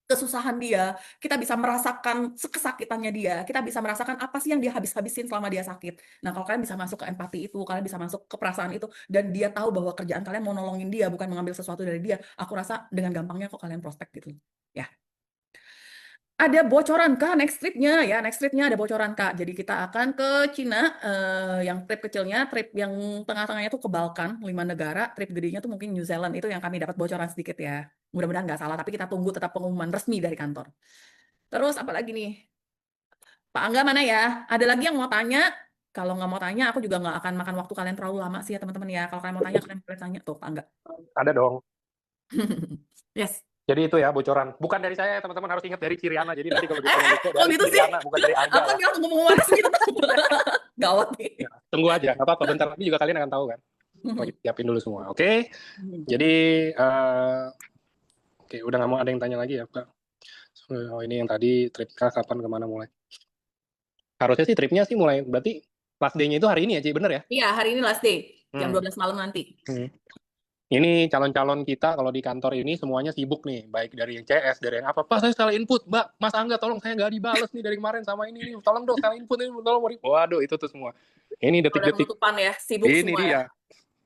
S1: kesusahan dia, kita bisa merasakan kesakitannya dia, kita bisa merasakan apa sih yang dia habis-habisin selama dia sakit. Nah, kalau kalian bisa masuk ke empati itu, kalian bisa masuk ke perasaan itu, dan dia tahu bahwa kerjaan kalian mau nolongin dia, bukan mengambil sesuatu dari dia, aku rasa dengan gampangnya kok kalian prospek gitu. Ya. Ada bocoran Kak next tripnya ya, next tripnya ada bocoran Kak. Jadi kita akan ke Cina, yang trip kecilnya, trip yang tengah-tengahnya tuh ke Balkan, 5 negara, trip gedenya tuh mungkin New Zealand, itu yang kami dapat bocoran sedikit ya. Mudah-mudahan nggak salah, tapi kita tunggu tetap pengumuman resmi dari kantor. Terus apa lagi nih? Pak Angga mana ya? Ada lagi yang mau tanya? Kalau nggak mau tanya, aku juga nggak akan makan waktu kalian terlalu lama sih ya teman-teman ya. Kalau kalian mau tanya, kalian boleh tanya tuh, Pak Angga.
S2: Ada dong.
S1: Yes.
S2: Jadi itu ya bocoran. Bukan dari saya, teman-teman harus ingat dari Ciriana. Jadi nanti kalau ditanya Niko
S1: Kok
S2: dari
S1: gitu sih?
S2: Ciriana, bukan dari Angga
S1: Apa
S2: ya.
S1: dia langsung ngomong manis gitu? Gawat nih.
S2: Ya, tunggu aja, nggak apa-apa. Bentar lagi juga kalian akan tahu kan. Lagi siapin dulu semua. Oke. Jadi, oke, udah nggak mau ada yang tanya lagi ya, Pak. Oh, ini yang tadi trip kah kapan kemana mulai? Harusnya sih tripnya sih mulai, berarti last day-nya itu hari ini ya, Ci, bener ya?
S1: Iya, hari ini last day. Jam
S2: Hmm.
S1: 12 malam nanti.
S2: Ini calon-calon kita kalau di kantor ini semuanya sibuk nih, baik dari yang CS, dari yang apa. Pak, saya salah input, Mbak. Mas Angga, tolong saya nggak dibales nih dari kemarin sama ini nih. Tolong dong, salah input ini, tolong. Waduh, itu tuh semua. Ini
S1: Udah
S2: detik-detik.
S1: penutupan ya, sibuk
S2: Ini
S1: semua ya.
S2: dia.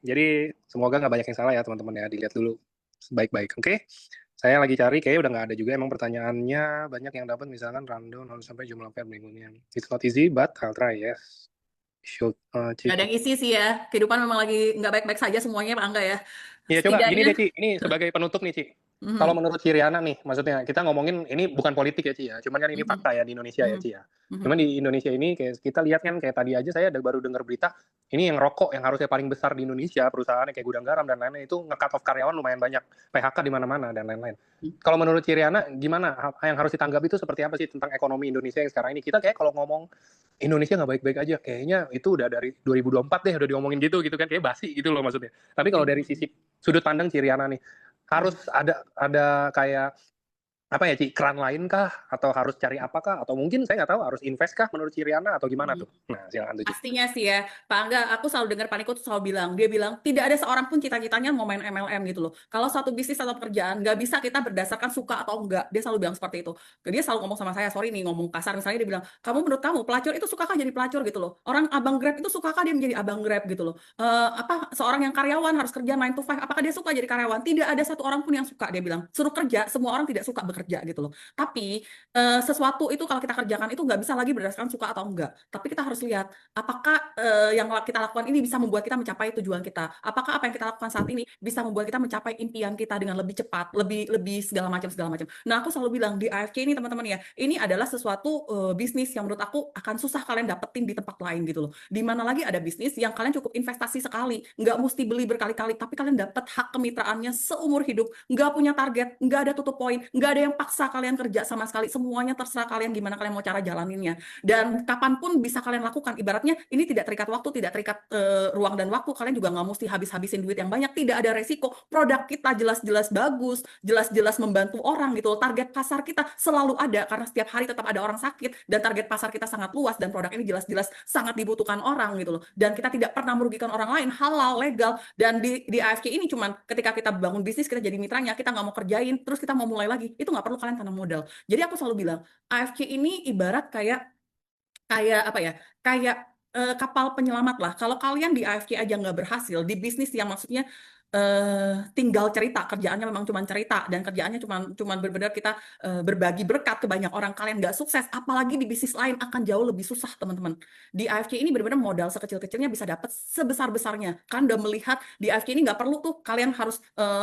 S2: Jadi semoga nggak banyak yang salah ya teman-teman ya. Dilihat dulu baik-baik. Oke. Saya lagi cari, kayaknya udah nggak ada juga emang pertanyaannya. Banyak yang dapat misalkan random lalu sampai jumlah pair berikutnya. It's not easy, but I'll try, yes. Should
S1: Gak ada yang isi sih ya. Kehidupan memang lagi nggak baik-baik saja semuanya, Pak Angga ya.
S2: Iya, coba gini
S1: Setidaknya,
S2: deh, Ci. Ini sebagai penutup nih, Ci. Kalau menurut Ciriana nih, maksudnya kita ngomongin ini bukan politik ya, Ci ya. Cuman kan ini fakta ya di Indonesia ya, Ci ya. Cuman di Indonesia ini kayak kita lihat kan kayak tadi aja saya baru dengar berita ini yang rokok yang harusnya paling besar di Indonesia perusahaannya kayak Gudang Garam dan lain-lain itu nge-cut off karyawan lumayan banyak, PHK di mana-mana dan lain-lain. Kalau menurut Ciriana gimana yang harus ditanggapi itu seperti apa sih tentang ekonomi Indonesia yang sekarang ini? Kita kayak kalau ngomong Indonesia nggak baik-baik aja, kayaknya itu udah dari 2024 deh udah diomongin gitu kan kayak basi gitu loh maksudnya. Tapi kalau dari sisi sudut pandang Ciriana nih, harus ada kayak apa ya, Ci, keran lain kah? Atau harus cari apakah? Atau mungkin saya nggak tahu harus invest kah menurut Ciriana atau gimana tuh? Nah, silakan tuh, Ci.
S1: pastinya sih ya, Pak Angga, aku selalu dengar Pak Niko tuh selalu bilang, dia bilang, tidak ada seorang pun cita-citanya mau main MLM gitu loh. Kalau satu bisnis atau pekerjaan, nggak bisa kita berdasarkan suka atau enggak. Dia selalu bilang seperti itu. Dia selalu ngomong sama saya, sorry nih ngomong kasar, misalnya dia bilang, kamu menurut kamu pelacur itu sukakah jadi pelacur gitu loh? Orang abang Grab itu sukakah dia menjadi abang Grab gitu loh? Apa seorang yang karyawan harus kerja 9 to 5, apakah dia suka jadi karyawan? Tidak ada satu orang pun yang suka, dia bilang. Suruh kerja, semua orang tidak suka bekerja gitu loh. Tapi sesuatu itu kalau kita kerjakan itu nggak bisa lagi berdasarkan suka atau enggak. Tapi kita harus lihat apakah yang kita lakukan ini bisa membuat kita mencapai tujuan kita? Apakah apa yang kita lakukan saat ini bisa membuat kita mencapai impian kita dengan lebih cepat, lebih lebih segala macam segala macam. Nah, aku selalu bilang di AFK ini teman-teman ya, ini adalah sesuatu bisnis yang menurut aku akan susah kalian dapetin di tempat lain gitu loh. Di mana lagi ada bisnis yang kalian cukup investasi sekali, nggak mesti beli berkali-kali, tapi kalian dapat hak kemitraannya seumur hidup, nggak punya target, nggak ada tutup poin, nggak ada yang paksa kalian kerja sama sekali, semuanya terserah kalian gimana kalian mau cara jalaninnya. Dan kapanpun bisa kalian lakukan. Ibaratnya ini tidak terikat waktu, tidak terikat ruang dan waktu. Kalian juga nggak mesti habis-habisin duit yang banyak. Tidak ada resiko. Produk kita jelas-jelas bagus, jelas-jelas membantu orang gitu. Target pasar kita selalu ada karena setiap hari tetap ada orang sakit dan target pasar kita sangat luas dan produk ini jelas-jelas sangat dibutuhkan orang gitu loh. Dan kita tidak pernah merugikan orang lain, halal, legal. Dan di AFK ini cuman ketika kita bangun bisnis, kita jadi mitranya, kita nggak mau kerjain, terus kita mau mulai lagi. Itu nggak perlu kalian tanam modal. Jadi aku selalu bilang, AFK ini ibarat kayak apa ya, kayak kapal penyelamat lah. Kalau kalian di AFK aja nggak berhasil di bisnis yang maksudnya tinggal cerita, kerjaannya memang cuma cerita dan kerjaannya cuma benar-benar kita berbagi berkat ke banyak orang, kalian nggak sukses, apalagi di bisnis lain akan jauh lebih susah teman-teman. Di AFK ini benar-benar modal sekecil-kecilnya bisa dapat sebesar-besarnya. Kan udah melihat di AFK ini nggak perlu tuh kalian harus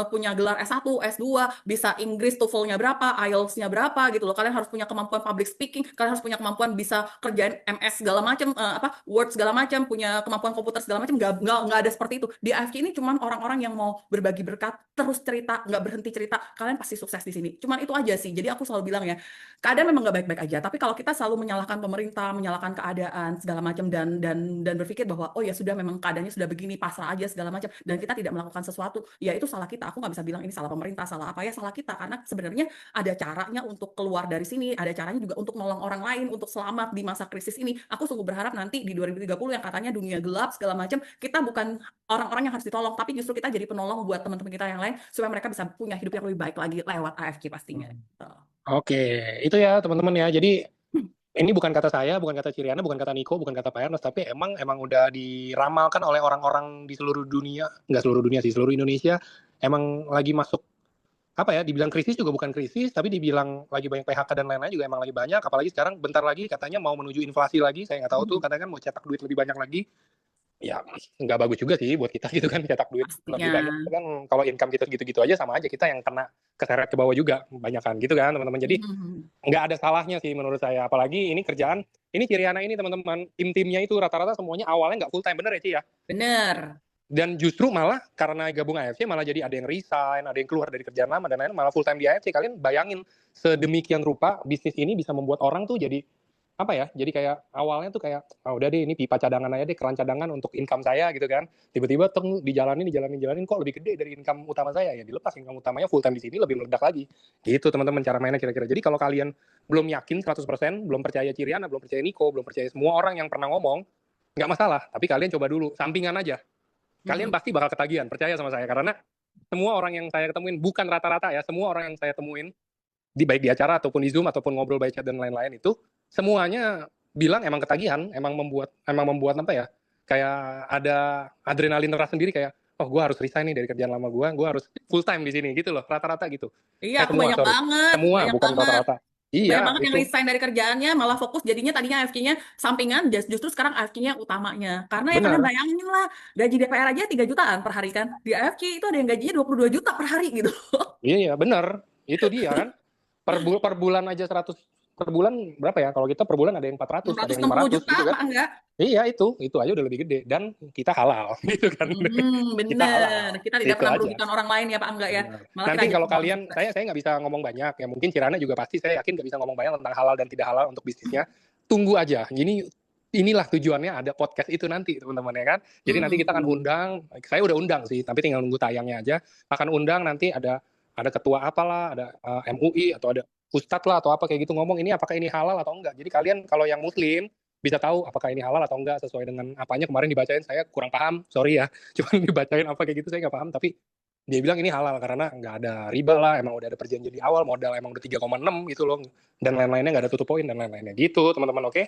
S1: punya gelar S1, S2, bisa Inggris TOEFL-nya berapa, IELTS-nya berapa gitu loh. Kalian harus punya kemampuan public speaking, kalian harus punya kemampuan bisa kerjain MS segala macam, Word segala macam, punya kemampuan komputer segala macam. Nggak ada seperti itu. Di AFK ini cuma orang-orang yang mau berbagi berkat, terus cerita, nggak berhenti cerita, kalian pasti sukses di sini. Cuman itu aja sih. Jadi aku selalu bilang ya, keadaan memang nggak baik-baik aja. Tapi kalau kita selalu menyalahkan pemerintah, menyalahkan keadaan segala macam dan berpikir bahwa oh ya sudah memang keadaannya sudah begini, pasrah aja segala macam, dan kita tidak melakukan sesuatu, ya itu salah kita. Aku nggak bisa bilang ini salah pemerintah, salah apa ya, salah kita. Karena sebenarnya ada caranya untuk keluar dari sini, ada caranya juga untuk nolong orang lain untuk selamat di masa krisis ini. Aku sungguh berharap nanti di 2030 yang katanya dunia gelap segala macam, kita bukan orang-orang yang harus ditolong, tapi justru kita jadi penolong buat teman-teman kita yang lain supaya mereka bisa punya hidup yang lebih baik lagi lewat AFK pastinya.
S2: Oke, itu ya teman-teman ya. Jadi ini bukan kata saya, bukan kata Ciriana, bukan kata Niko, bukan kata Pak Ernest, tapi emang udah diramalkan oleh orang-orang di seluruh dunia, nggak seluruh dunia sih, seluruh Indonesia emang lagi masuk apa ya, dibilang krisis juga bukan krisis, tapi dibilang lagi banyak PHK dan lain-lain juga emang lagi banyak, apalagi sekarang bentar lagi katanya mau menuju inflasi lagi, saya nggak tahu tuh, katanya kan mau cetak duit lebih banyak lagi. Ya nggak bagus juga sih buat kita gitu kan, cetak duit lebih
S1: Pastinya.
S2: banyak itu kan, kalau income kita gitu-gitu aja sama aja kita yang kena keseret ke bawah juga kebanyakan gitu kan teman-teman. Jadi
S1: Mhm.
S2: nggak ada salahnya sih menurut saya, apalagi ini kerjaan ini Ciriana ini teman-teman, tim-timnya itu rata-rata semuanya awalnya nggak full time, bener ya Ci ya?
S1: Bener.
S2: Dan justru malah karena gabung AFC malah jadi ada yang resign, ada yang keluar dari kerjaan lama dan lain-lain, malah full time di AFC. Kalian bayangin sedemikian rupa bisnis ini bisa membuat orang tuh jadi apa ya? Jadi kayak awalnya tuh kayak udah deh ini pipa cadangan aja deh, keran cadangan untuk income saya gitu kan. Tiba-tiba dijalanin kok lebih gede dari income utama saya, ya dilepas income utamanya full time di sini lebih meledak lagi. Gitu teman-teman cara mainnya kira-kira. Jadi kalau kalian belum yakin 100%, belum percaya Ciriana, belum percaya Niko, belum percaya semua orang yang pernah ngomong, nggak masalah. Tapi kalian coba dulu, sampingan aja. Kalian
S1: Mhm.
S2: pasti bakal ketagihan, percaya sama saya. Karena semua orang yang saya ketemuin, bukan rata-rata ya, semua orang yang saya temuin, baik di acara ataupun di Zoom ataupun ngobrol by chat dan lain-lain itu, semuanya bilang emang ketagihan, emang membuat apa ya, kayak ada adrenalin rush sendiri kayak, oh gue harus resign nih dari kerjaan lama gue harus full time di sini gitu loh, rata-rata gitu.
S1: Iya, aku
S2: Semua, sorry. Semua,
S1: banyak
S2: bukan
S1: banget.
S2: rata-rata.
S1: Banyak
S2: Iya,
S1: banget yang
S2: itu.
S1: resign dari kerjaannya, malah fokus jadinya tadinya AFK-nya sampingan, justru sekarang AFK-nya utamanya. Karena ya kalian
S2: Benar.
S1: bayangin lah, gaji DPR aja 3 jutaan per hari kan. Di AFK itu ada yang gajinya 22 juta per hari gitu.
S2: Iya, benar. Itu dia kan. Per bulan aja 100, per bulan berapa ya? Kalau kita per bulan ada yang 400, ada yang
S1: 660
S2: 500
S1: juta,
S2: gitu kan.
S1: Pak enggak?
S2: Iya itu aja udah lebih gede dan kita halal gitu kan. Kita
S1: Bener.
S2: halal.
S1: Kita tidak
S2: Itu
S1: pernah
S2: aja.
S1: merugikan orang lain ya Pak enggak ya.
S2: Benar.
S1: Malah kita
S2: Nanti
S1: ajak
S2: kalau
S1: semua
S2: kalian,
S1: sukses.
S2: saya nggak bisa ngomong banyak ya. Mungkin Kirana juga pasti saya yakin nggak bisa ngomong banyak tentang halal dan tidak halal untuk bisnisnya. Tunggu aja. Inilah tujuannya ada podcast itu nanti teman-teman ya kan. Jadi nanti kita akan
S1: Hmm.
S2: undang. Saya udah undang sih, tapi tinggal nunggu tayangnya aja. Akan undang nanti ada ketua apalah, ada MUI atau ada ustadz lah atau apa kayak gitu ngomong ini apakah ini halal atau enggak. Jadi kalian kalau yang muslim bisa tahu apakah ini halal atau enggak sesuai dengan apanya. Kemarin dibacain saya kurang paham, sorry ya. Cuman dibacain apa kayak gitu saya nggak paham, tapi dia bilang ini halal karena nggak ada riba lah, emang udah ada perjanjian di awal, modal emang udah 3,6 gitu loh, dan lain-lainnya nggak ada tutup poin dan lain-lainnya gitu teman-teman, oke?